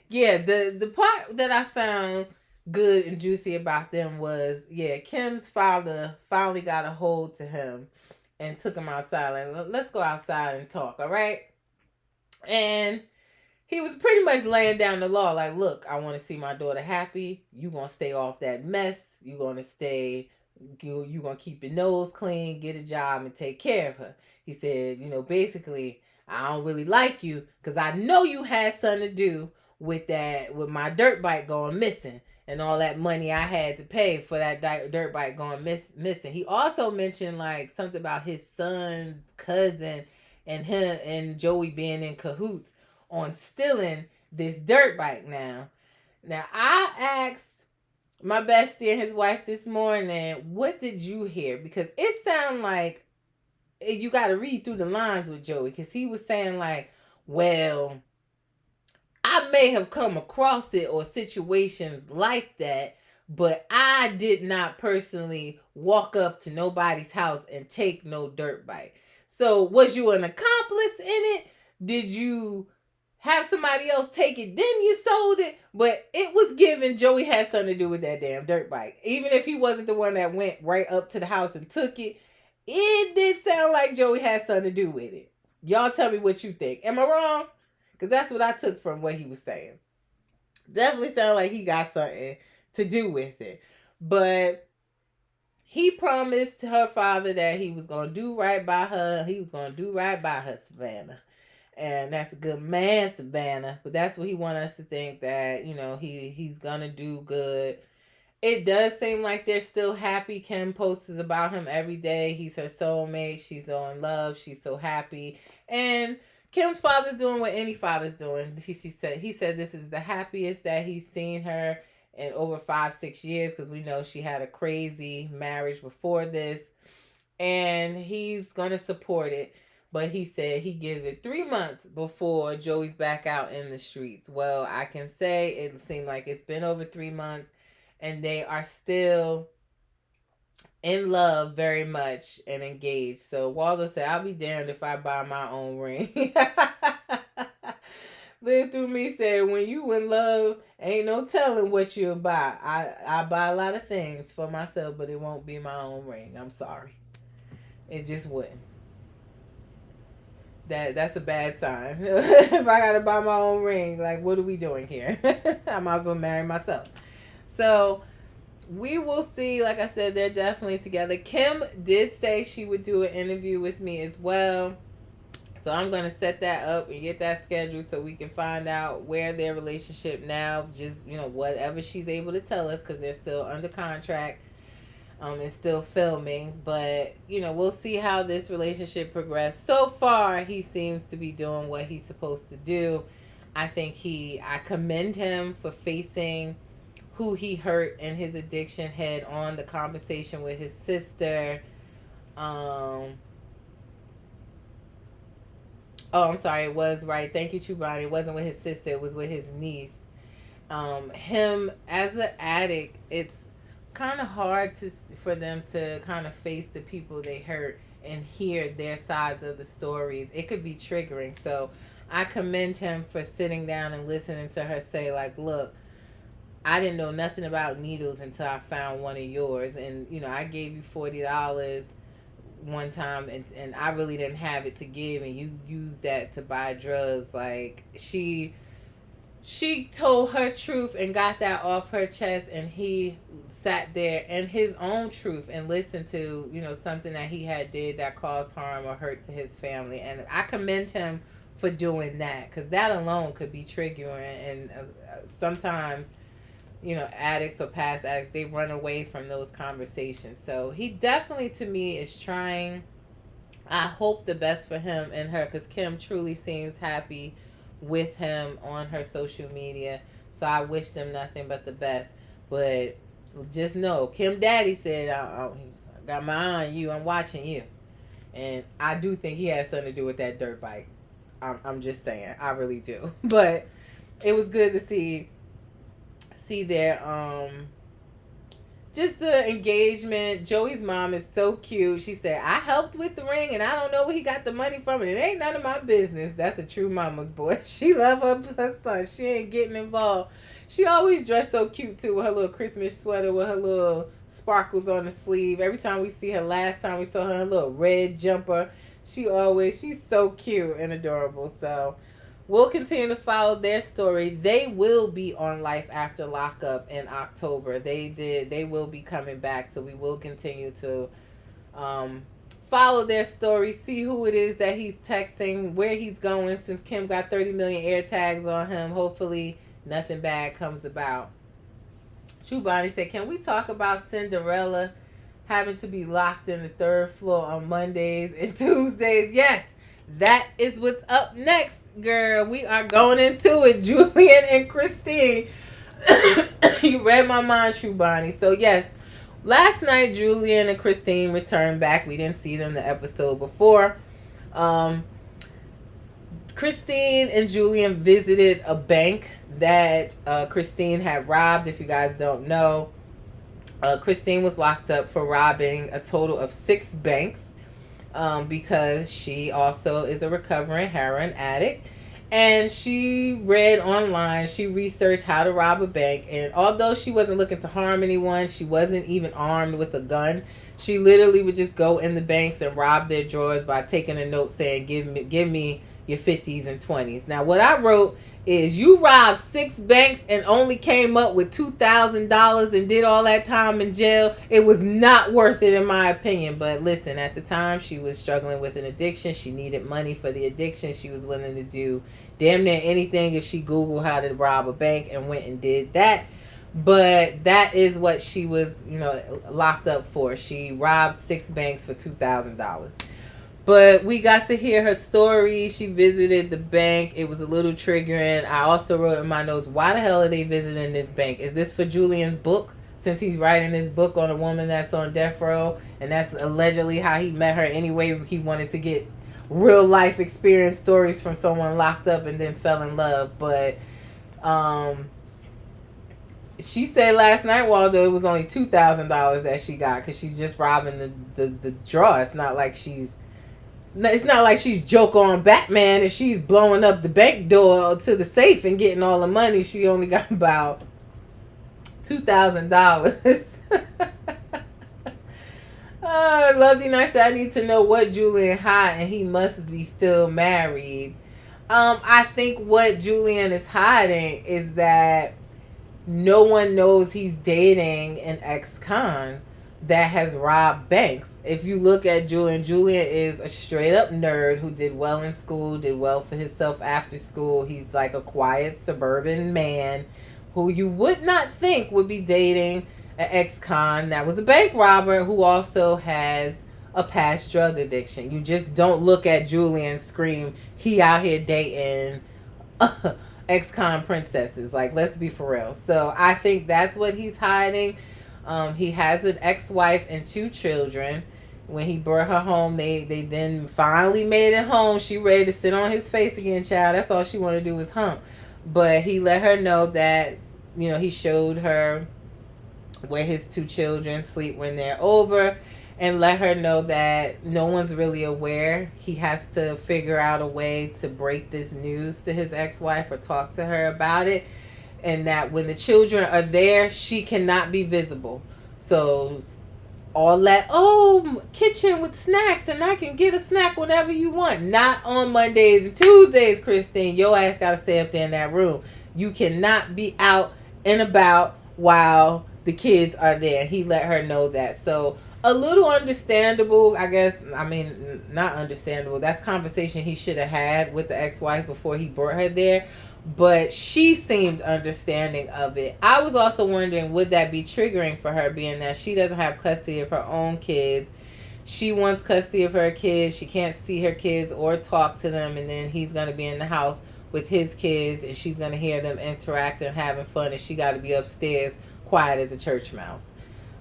yeah, the part that I found good and juicy about them was, yeah, Kim's father finally got a hold to him and took him outside. Like, let's go outside and talk, all right? And he was pretty much laying down the law, like, look, I want to see my daughter happy. You gonna stay off that mess. You gonna stay. You gonna keep your nose clean, get a job, and take care of her. He said, basically, I don't really like you because I know you had something to do with my dirt bike going missing and all that money I had to pay for that dirt bike going missing. He also mentioned like something about his son's cousin and him and Joey being in cahoots on stealing this dirt bike. Now I asked my bestie and his wife this morning, what did you hear? Because it sounded like you got to read through the lines with Joey, because he was saying like, well, I may have come across it or situations like that, but I did not personally walk up to nobody's house and take no dirt bike. So was you an accomplice in it? Did you have somebody else take it, then you sold it. But it was given Joey had something to do with that damn dirt bike. Even if he wasn't the one that went right up to the house and took it, it did sound like Joey had something to do with it. Y'all tell me what you think. Am I wrong? Because that's what I took from what he was saying. Definitely sounded like he got something to do with it. But he promised her father that he was going to do right by her. He was going to do right by her, Savannah. And that's a good man, Savannah. But that's what he want us to think, that, you know, he's going to do good. It does seem like they're still happy. Kim posts about him every day. He's her soulmate. She's so in love. She's so happy. And Kim's father's doing what any father's doing. He said this is the happiest that he's seen her in over 5-6 years, because we know she had a crazy marriage before this. And he's going to support it. But he said he gives it 3 months before Joey's back out in the streets. Well, I can say it seemed like it's been over 3 months. And they are still in love very much and engaged. So Waldo said, I'll be damned if I buy my own ring. Live Through Me said, when you in love, ain't no telling what you'll buy. I buy a lot of things for myself, but it won't be my own ring. I'm sorry. It just wouldn't. That's a bad sign. If I gotta buy my own ring, like, what are we doing here? I might as well marry myself. So we will see. Like I said, they're definitely together. Kim did say she would do an interview with me as well. So I'm going to set that up and get that scheduled so we can find out where their relationship now, just, you know, whatever she's able to tell us, because they're still under contract. It's still filming. But, you know, we'll see how this relationship progresses. So far, he seems to be doing what he's supposed to do. I commend him for facing who he hurt in his addiction head on, the conversation with his sister. I'm sorry, it was right. Thank you, Chubani. It wasn't with his sister, it was with his niece. Him as an addict, it's kind of hard for them to kind of face the people they hurt and hear their sides of the stories. It could be triggering. So I commend him for sitting down and listening to her say, like, look, I didn't know nothing about needles until I found one of yours. And, you know, I gave you $40 one time and I really didn't have it to give, and you used that to buy drugs. Like, she told her truth and got that off her chest, and he sat there in his own truth and listened to, you know, something that he had did that caused harm or hurt to his family. And I commend him for doing that, because that alone could be triggering. And sometimes, you know, addicts or past addicts, they run away from those conversations. So he definitely, to me, is trying. I hope the best for him and her, because Kim truly seems happy with him on her social media. So I wish them nothing but the best. But just know, Kim Daddy said, I got my eye on you. I'm watching you. And I do think he has something to do with that dirt bike. I'm just saying. I really do. But it was good to see their just the engagement. Joey's mom is so cute. She said, I helped with the ring and I don't know where he got the money from, and it ain't none of my business. That's a true mama's boy. She love her son. She ain't getting involved. She always dressed so cute too, with her little Christmas sweater with her little sparkles on the sleeve. Every time we see her, last time we saw her in a little red jumper, she's so cute and adorable. So we'll continue to follow their story. They will be on Life After Lockup in October. They will be coming back. So we will continue to follow their story, see who it is that he's texting, where he's going, since Kim got 30 million air tags on him. Hopefully nothing bad comes about. Chubani said, can we talk about Cinderella having to be locked in the 3rd floor on Mondays and Tuesdays? Yes, that is what's up next, girl. We are going into it. Julian and Christine. You read my mind, Chubani. So yes, last night Julian and Christine returned back. We didn't see them the episode before. Christine and Julian visited a bank that Christine had robbed. If you guys don't know, Christine was locked up for robbing a total of 6 banks. Because she also is a recovering heroin addict. And she read online, she researched how to rob a bank. And although she wasn't looking to harm anyone, she wasn't even armed with a gun. She literally would just go in the banks and rob their drawers by taking a note saying, give me your 50s and 20s. Now, what I wrote is, you robbed 6 banks and only came up with $2,000 and did all that time in jail. It was not worth it, in my opinion. But listen, at the time, she was struggling with an addiction. She needed money for the addiction. She was willing to do damn near anything if she Googled how to rob a bank and went and did that. But that is what she was, locked up for. She robbed 6 banks for $2,000. But we got to hear her story. She visited the bank. It was a little triggering. I also wrote in my notes, why the hell are they visiting this bank? Is this for Julian's book? Since he's writing this book on a woman that's on death row, and that's allegedly how he met her anyway. He wanted to get real life experience stories from someone locked up and then fell in love. But she said last night, although it was only $2,000 that she got, because she's just robbing the drawer. It's not like she's joke on Batman and she's blowing up the bank door to the safe and getting all the money. She only got about $2,000. Lovely Night said, I need to know what Julian hide, and he must be still married. I think what Julian is hiding is that no one knows he's dating an ex-con that has robbed banks. If you look at Julian is a straight up nerd who did well in school, did well for himself after school. He's like a quiet suburban man who you would not think would be dating an ex-con that was a bank robber who also has a past drug addiction. You just don't look at Julian and scream, he out here dating ex-con princesses. Like, let's be for real. So I think that's what he's hiding. He has an ex-wife and 2 children. When he brought her home, they then finally made it home. She ready to sit on his face again, child. That's all she want to do is hump. But he let her know that, he showed her where his 2 children sleep when they're over, and let her know that no one's really aware. He has to figure out a way to break this news to his ex-wife or talk to her about it. And that when the children are there, she cannot be visible. So all that, kitchen with snacks, and I can get a snack whenever you want. Not on Mondays and Tuesdays, Christine. Your ass got to stay up there in that room. You cannot be out and about while the kids are there. He let her know that. So a little understandable, I guess. I mean, not understandable. That's conversation he should have had with the ex-wife before he brought her there. But she seemed understanding of it. I was also wondering, would that be triggering for her, being that she doesn't have custody of her own kids? She wants custody of her kids. She can't see her kids or talk to them. And then he's going to be in the house with his kids, and she's going to hear them interacting, having fun, and she got to be upstairs quiet as a church mouse.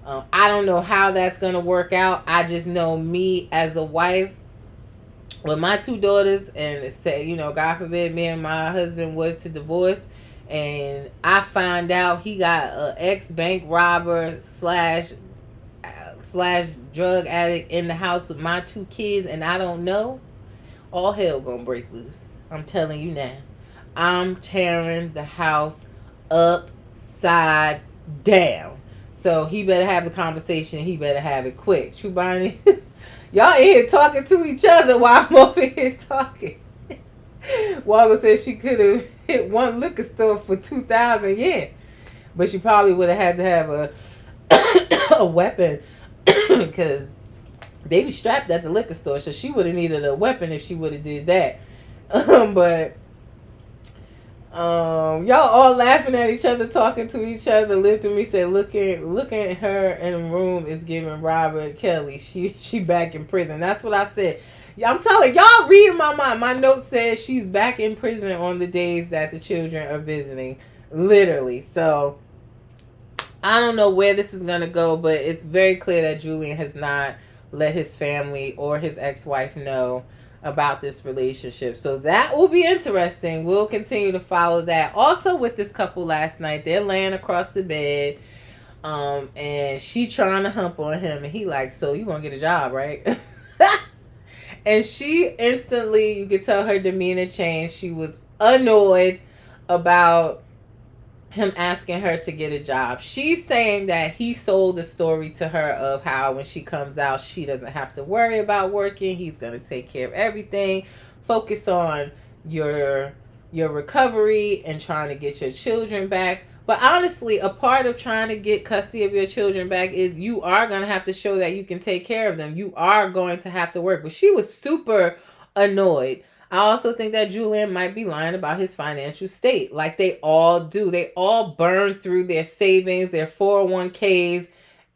I don't know how that's going to work out. I just know me as a wife, with my 2 daughters, and say, God forbid me and my husband were to divorce, and I find out he got an ex-bank robber slash drug addict in the house with my 2 kids, and I don't know, all hell gonna break loose. I'm telling you now. I'm tearing the house upside down. So he better have the conversation. He better have it quick. True Bonnie. Y'all in here talking to each other while I'm over here talking. Walter said she could have hit one liquor store for $2,000, yeah. But she probably would have had to have a weapon, because they be strapped at the liquor store. So she would have needed a weapon if she would have did that. But y'all all laughing at each other, talking to each other. Lived with me said, looking at her in the room is giving Robert Kelly. She back in prison. That's what I said. I'm telling y'all, reading my mind. My note says she's back in prison on the days that the children are visiting. Literally. So I don't know where this is gonna go, but it's very clear that Julian has not let his family or his ex-wife know about this relationship. So that will be interesting. We'll continue to follow that. Also with this couple last night, they're laying across the bed, and she trying to hump on him, and he like, so you gonna get a job, right? And she instantly, you could tell her demeanor changed. She was annoyed about him asking her to get a job. She's saying that he sold the story to her of how when she comes out, she doesn't have to worry about working. He's going to take care of everything. Focus on your your recovery and trying to get your children back. But honestly, a part of trying to get custody of your children back is you are going to have to show that you can take care of them. You are going to have to work. But she was super annoyed. I also think that Julian might be lying about his financial state, like they all do. They all burn through their savings, their 401ks,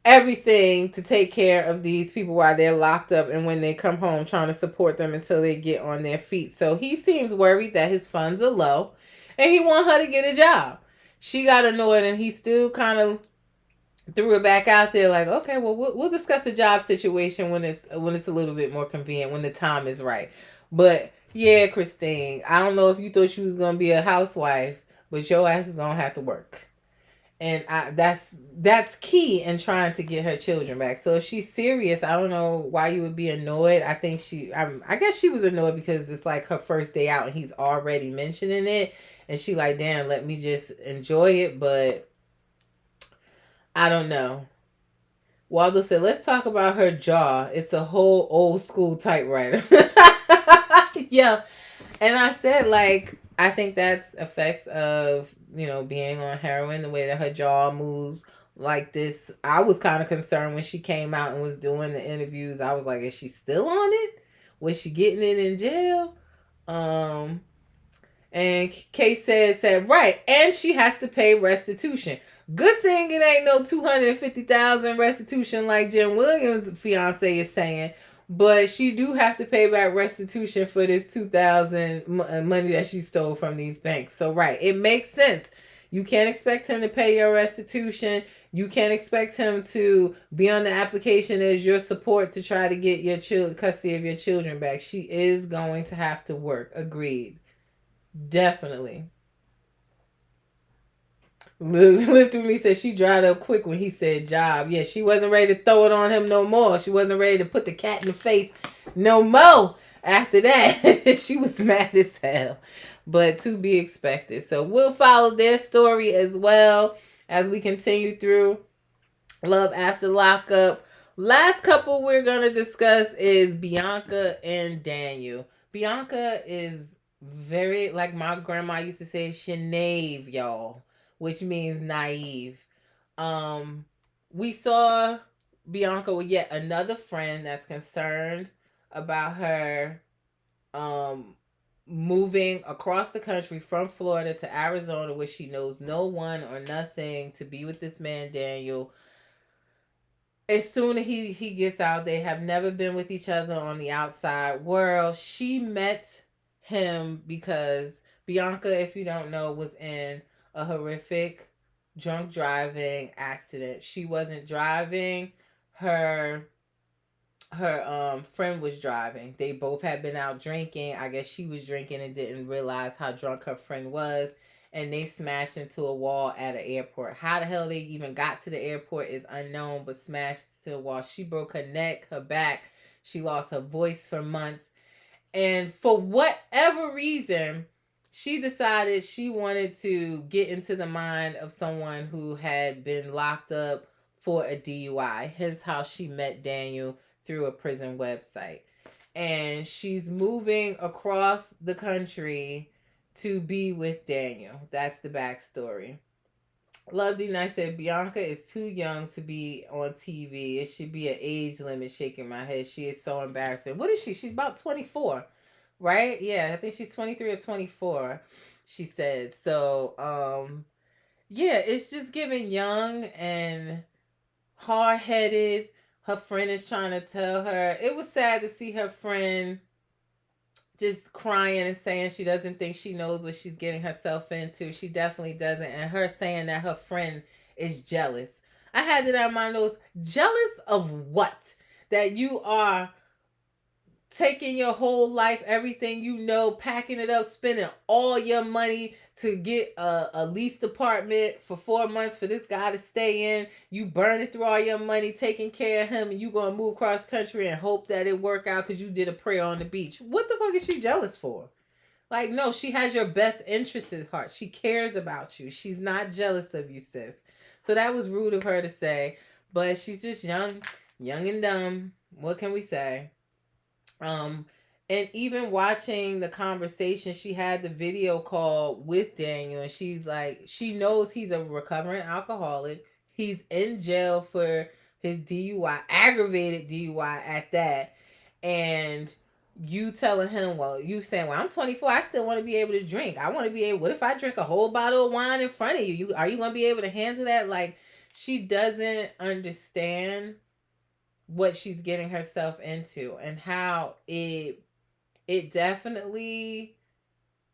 everything to take care of these people while they're locked up and when they come home trying to support them until they get on their feet. So he seems worried that his funds are low and he wants her to get a job. She got annoyed and he still kind of threw it back out there like, okay, well, we'll discuss the job situation when it's a little bit more convenient, when the time is right. But yeah, Christine, I don't know if you thought you was gonna be a housewife, but your ass is gonna have to work, and that's key in trying to get her children back. So if she's serious, I don't know why you would be annoyed. I think I guess she was annoyed because it's like her first day out and he's already mentioning it, and she like, damn, let me just enjoy it, but I don't know. Waldo said, let's talk about her jaw. It's a whole old school typewriter. Yeah. And I said, like, I think that's effects of, being on heroin, the way that her jaw moves like this. I was kind of concerned when she came out and was doing the interviews. I was like, is she still on it? Was she getting it in jail? And Kay said, right. And she has to pay restitution. Good thing it ain't no $250,000 restitution like Jim Williams' fiance is saying. But she do have to pay back restitution for this $2,000 money that she stole from these banks. So right, it makes sense. You can't expect him to pay your restitution. You can't expect him to be on the application as your support to try to get your custody of your children back. She is going to have to work. Agreed. Definitely. Live through me said she dried up quick when he said job. Yeah, she wasn't ready to throw it on him no more. She wasn't ready to put the cat in the face no more. After that, she was mad as hell. But to be expected. So we'll follow their story as well as we continue through Love After Lockup. Last couple we're going to discuss is Bianca and Daniel. Bianca is very, like my grandma used to say, Sinead, y'all, which means naive. We saw Bianca with yet another friend that's concerned about her moving across the country from Florida to Arizona, where she knows no one or nothing, to be with this man Daniel. As soon as he gets out, they have never been with each other on the outside world. She met him because Bianca, if you don't know, was in a horrific drunk driving accident. She wasn't driving. Her friend was driving. They both had been out drinking. I guess she was drinking and didn't realize how drunk her friend was, and they smashed into a wall at an airport. How the hell they even got to the airport is unknown, but smashed to a wall. She broke her neck, her back. She lost her voice for months. And for whatever reason, she decided she wanted to get into the mind of someone who had been locked up for a DUI. Hence how she met Daniel through a prison website. And she's moving across the country to be with Daniel. That's the backstory. Love D Nice said Bianca is too young to be on TV. It should be an age limit. Shaking my head. She is so embarrassing. What is she? She's about 24, right? Yeah, I think she's 23 or 24. She said so. Yeah, it's just giving young and hard headed. Her friend is trying to tell her. It was sad to see her friend just crying and saying she doesn't think she knows what she's getting herself into. She definitely doesn't. And her saying that her friend is jealous. I had it on my nose. Jealous of what? That you are taking your whole life, everything you know, packing it up, spending all your money to get a leased apartment for 4 months for this guy to stay in. You burning through all your money, taking care of him, and you gonna move across country and hope that it work out because you did a prayer on the beach. What the fuck is she jealous for? Like, no, she has your best interest at heart. She cares about you. She's not jealous of you, sis. So that was rude of her to say, but she's just young and dumb. What can we say? Um, and even watching the conversation, she had the video call with Daniel, and she's like, she knows he's a recovering alcoholic. He's in jail for his DUI, aggravated DUI at that. And you telling him, well, you saying, well, I'm 24, I still want to be able to drink. I want to be able, what if I drink a whole bottle of wine in front of you? Are you going to be able to handle that? Like, she doesn't understand what she's getting herself into and how it definitely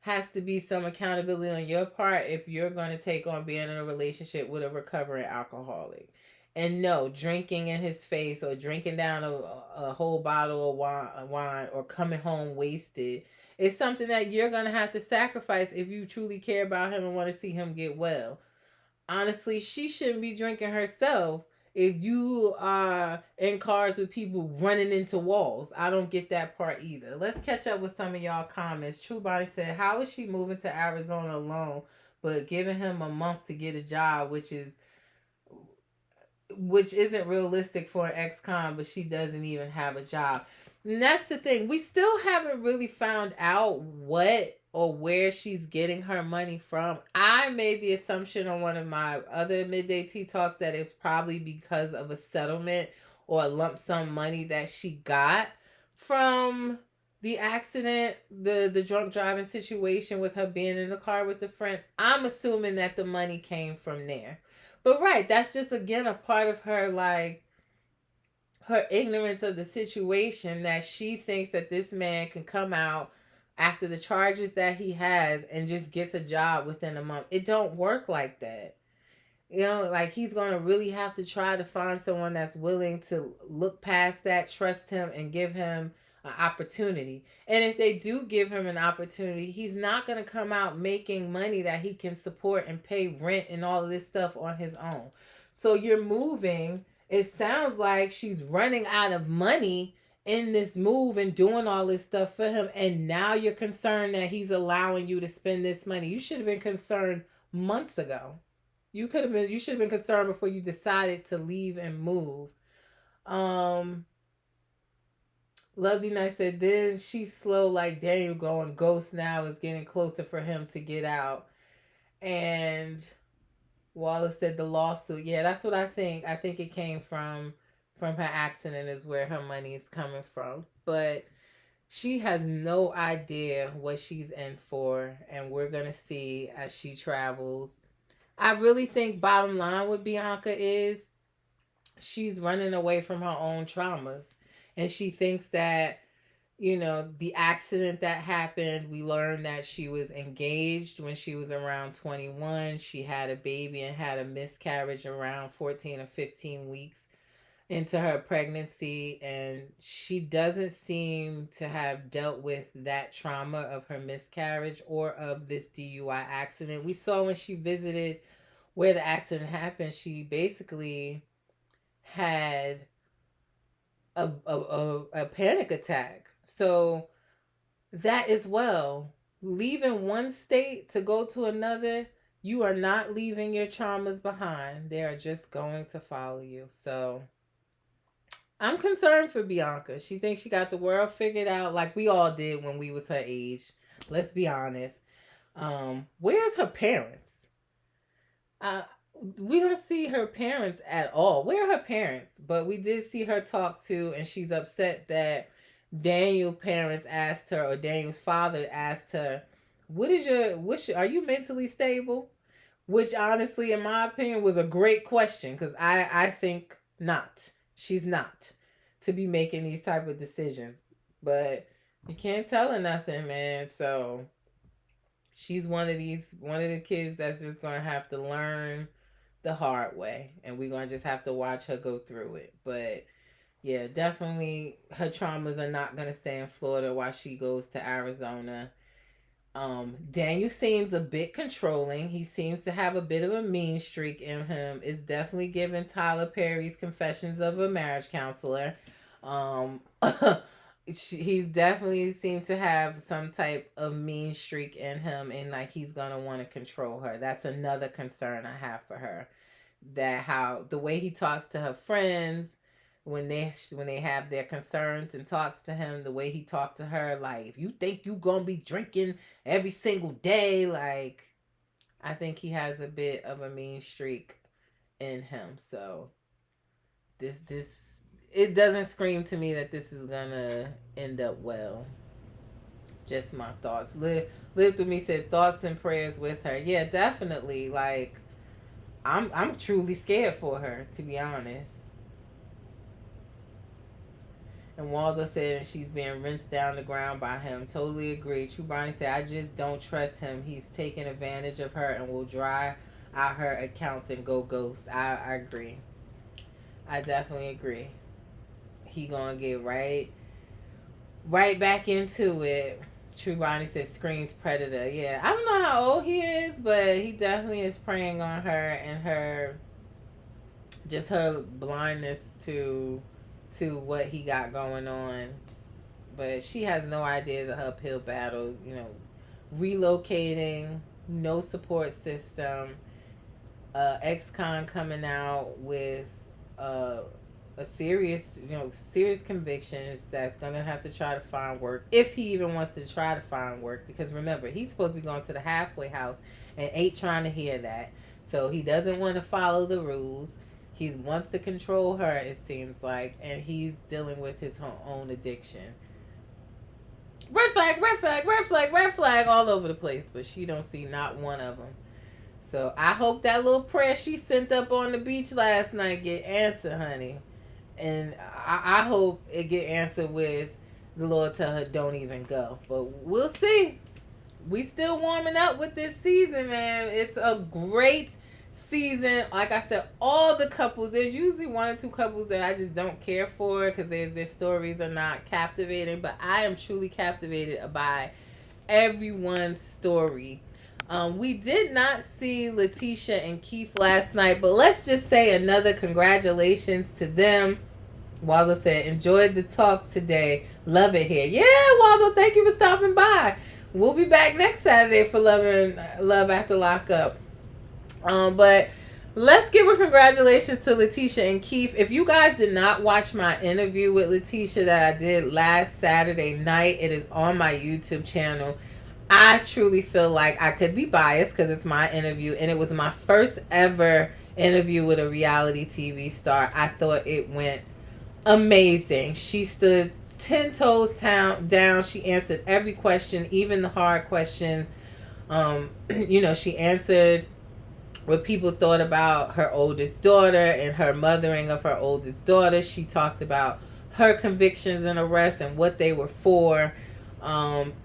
has to be some accountability on your part if you're going to take on being in a relationship with a recovering alcoholic. And no, drinking in his face or drinking down a whole bottle of wine or coming home wasted is something that you're going to have to sacrifice if you truly care about him and want to see him get well. Honestly, she shouldn't be drinking herself if you are in cars with people running into walls. I don't get that part either. Let's catch up with some of y'all comments. True Body said, how is she moving to Arizona alone, but giving him a month to get a job, which isn't realistic for an ex-con, but she doesn't even have a job. And that's the thing. We still haven't really found out what or where she's getting her money from. I made the assumption on one of my other midday tea talks that it's probably because of a settlement or a lump sum money that she got from the accident, the drunk driving situation with her being in the car with a friend. I'm assuming that the money came from there. But right, that's just again a part of her, like, her ignorance of the situation, that she thinks that this man can come out after the charges that he has and just gets a job within a month. It don't work like that. You know, like, he's going to really have to try to find someone that's willing to look past that, trust him, and give him an opportunity. And if they do give him an opportunity, he's not going to come out making money that he can support and pay rent and all of this stuff on his own. So you're moving. It sounds like she's running out of money in this move and doing all this stuff for him. And now you're concerned that he's allowing you to spend this money. You should have been concerned months ago. You should have been concerned before you decided to leave and move. Lovely Night said, then she's slow like Daniel going ghost now is getting closer for him to get out. And Wallace said the lawsuit. Yeah, that's what I think. I think it came from her accident is where her money is coming from. But she has no idea what she's in for, and we're going to see as she travels. I really think bottom line with Bianca is she's running away from her own traumas. And she thinks that, you know, the accident that happened, we learned that she was engaged when she was around 21. She had a baby and had a miscarriage around 14 or 15 weeks into her pregnancy, and she doesn't seem to have dealt with that trauma of her miscarriage or of this DUI accident. We saw when she visited where the accident happened, she basically had a panic attack. So that as well, leaving one state to go to another, you are not leaving your traumas behind. They are just going to follow you. So I'm concerned for Bianca. She thinks she got the world figured out like we all did when we was her age. Let's be honest. Where's her parents? We don't see her parents at all. Where are her parents? But we did see her talk to, and she's upset that Daniel's parents asked her, or Daniel's father asked her, are you mentally stable? Which honestly, in my opinion, was a great question, because I think not. She's not to be making these type of decisions. But you can't tell her nothing, man. So she's one of the kids that's just gonna have to learn the hard way, and we're gonna just have to watch her go through it. But yeah, definitely her traumas are not gonna stay in Florida while she goes to Arizona. Daniel seems a bit controlling. He seems to have a bit of a mean streak in him. It's definitely giving Tyler Perry's Confessions of a Marriage Counselor. he's definitely seemed to have some type of mean streak in him, and like he's gonna want to control her. That's another concern I have for her. That how the way he talks to her friends when they have their concerns and talks to him, the way he talked to her, like if you think you gonna be drinking every single day, like I think he has a bit of a mean streak in him. So this it doesn't scream to me that this is gonna end up well. Just my thoughts. Live through me said thoughts and prayers with her. Yeah, definitely. Like I'm truly scared for her, to be honest. And Waldo said she's being rinsed down the ground by him. Totally agree. True Brian said, I just don't trust him. He's taking advantage of her and will dry out her accounts and go ghost. I agree. I definitely agree. He gonna get right back into it. True Bonnie says screams predator. Yeah, I don't know how old he is, but he definitely is preying on her and her just her blindness to what he got going on. But she has no idea the uphill battle, relocating, no support system, ex-con coming out with uh, a serious convictions that's going to have to try to find work if he even wants to try to find work, because remember, he's supposed to be going to the halfway house and ain't trying to hear that. So he doesn't want to follow the rules. He wants to control her, it seems like, and he's dealing with his own addiction. Red flag, red flag, red flag, red flag all over the place, but she don't see not one of them. So I hope that little prayer she sent up on the beach last night get answered, honey. And I hope it get answered with the Lord tell her don't even go. But we'll see. We still warming up with this season, man. It's a great season. Like I said, all the couples, there's usually one or two couples that I just don't care for because their stories are not captivating. But I am truly captivated by everyone's story. We did not see Letitia and Keith last night, but let's just say another congratulations to them. Waldo said, enjoyed the talk today. Love it here. Yeah, Waldo, thank you for stopping by. We'll be back next Saturday for Love After Lockup. But let's give a congratulations to Letitia and Keith. If you guys did not watch my interview with Letitia that I did last Saturday night, it is on my YouTube channel. I truly feel like I could be biased because it's my interview and it was my first ever interview with a reality TV star. I thought it went amazing. She stood 10 toes down. She answered every question, even the hard questions. She answered what people thought about her oldest daughter and her mothering of her oldest daughter. She talked about her convictions and arrests and what they were for.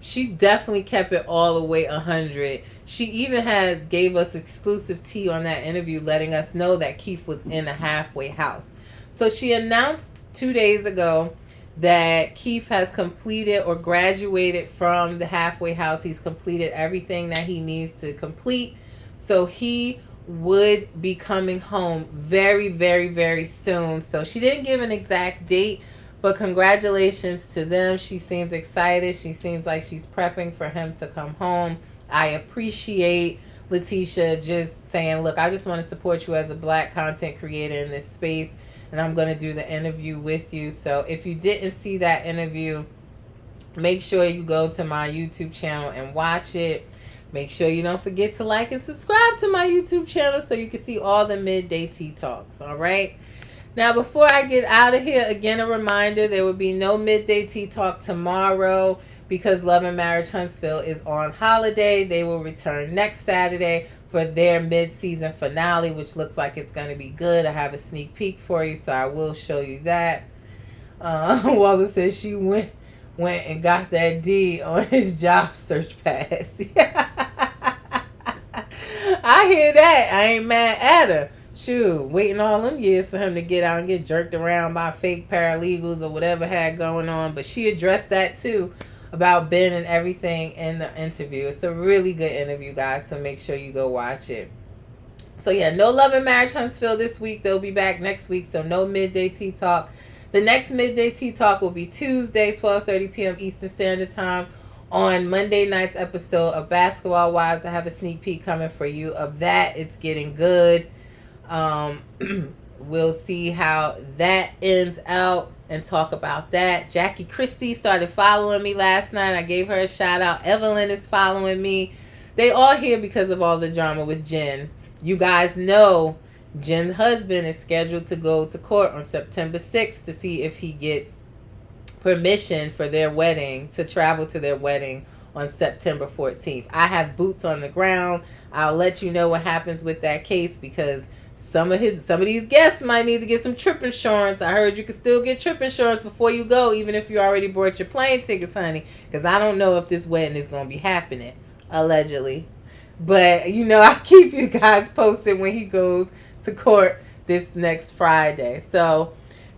She definitely kept it all the way 100. She even gave us exclusive tea on that interview, letting us know that Keith was in a halfway house. So she announced 2 days ago that Keith has completed or graduated from the halfway house. He's completed everything that he needs to complete. So he would be coming home very, very, very soon. So she didn't give an exact date, but congratulations to them. She seems excited. She seems like she's prepping for him to come home. I appreciate Letitia just saying, look, I just want to support you as a Black content creator in this space, and I'm going to do the interview with you. So if you didn't see that interview, make sure you go to my YouTube channel and watch it. Make sure you don't forget to like and subscribe to my YouTube channel so you can see all the midday tea talks. All right. Now, before I get out of here, again, a reminder, there will be no midday tea talk tomorrow because Love and Marriage Huntsville is on holiday. They will return next Saturday for their mid-season finale, which looks like it's going to be good. I have a sneak peek for you, so I will show you that. Walter says she went and got that D on his job search pass. I hear that. I ain't mad at her. Shoot, waiting all them years for him to get out and get jerked around by fake paralegals or whatever had going on. But she addressed that too about Ben and everything in the interview. It's a really good interview, guys, so make sure you go watch it. So yeah, no Love and Marriage Huntsville this week. They'll be back next week, so no midday tea talk The next Midday Tea Talk will be Tuesday, 12:30 p.m. Eastern Standard Time. On Monday night's episode of Basketball Wives, I have a sneak peek coming for you of that. It's getting good. We'll see how that ends out and talk about that. Jackie Christie started following me last night. I gave her a shout out. Evelyn is following me. They all here because of all the drama with Jen. You guys know Jen's husband is scheduled to go to court on September 6th to see if he gets permission for their wedding, to travel to their wedding on September 14th. I have boots on the ground. I'll let you know what happens with that case, because some of these guests might need to get some trip insurance. I heard you can still get trip insurance before you go, even if you already bought your plane tickets, honey, because I don't know if this wedding is going to be happening, allegedly. But, I'll keep you guys posted when he goes to court this next Friday. So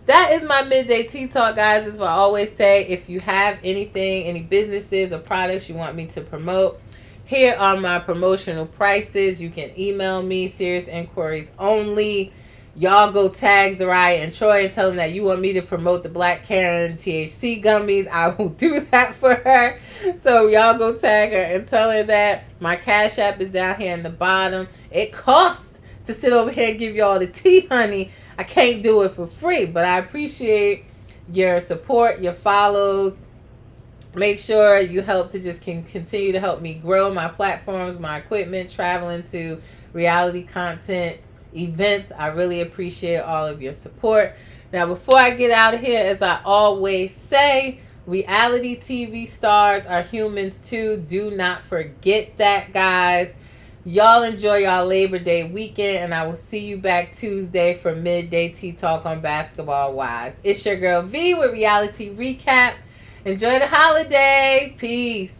that is my Midday Tea Talk, guys. As I always say, if you have anything, any businesses or products you want me to promote, here are my promotional prices. You can email me, serious inquiries only. Y'all go tag Zariah and Troy and tell them that you want me to promote the Black Karen THC gummies. I will do that for her. So y'all go tag her and tell her that. My Cash App is down here in the bottom. It costs to sit over here and give y'all the tea, honey. I can't do it for free, but I appreciate your support, your follows. Make sure you help to just continue to help me grow my platforms, my equipment, traveling to reality content events. I really appreciate all of your support. Now, before I get out of here, as I always say, reality TV stars are humans too. Do not forget that, guys. Y'all enjoy y'all Labor Day weekend, and I will see you back Tuesday for Midday Tea Talk on Basketball Wives. It's your girl V with Reality Recap. Enjoy the holiday. Peace.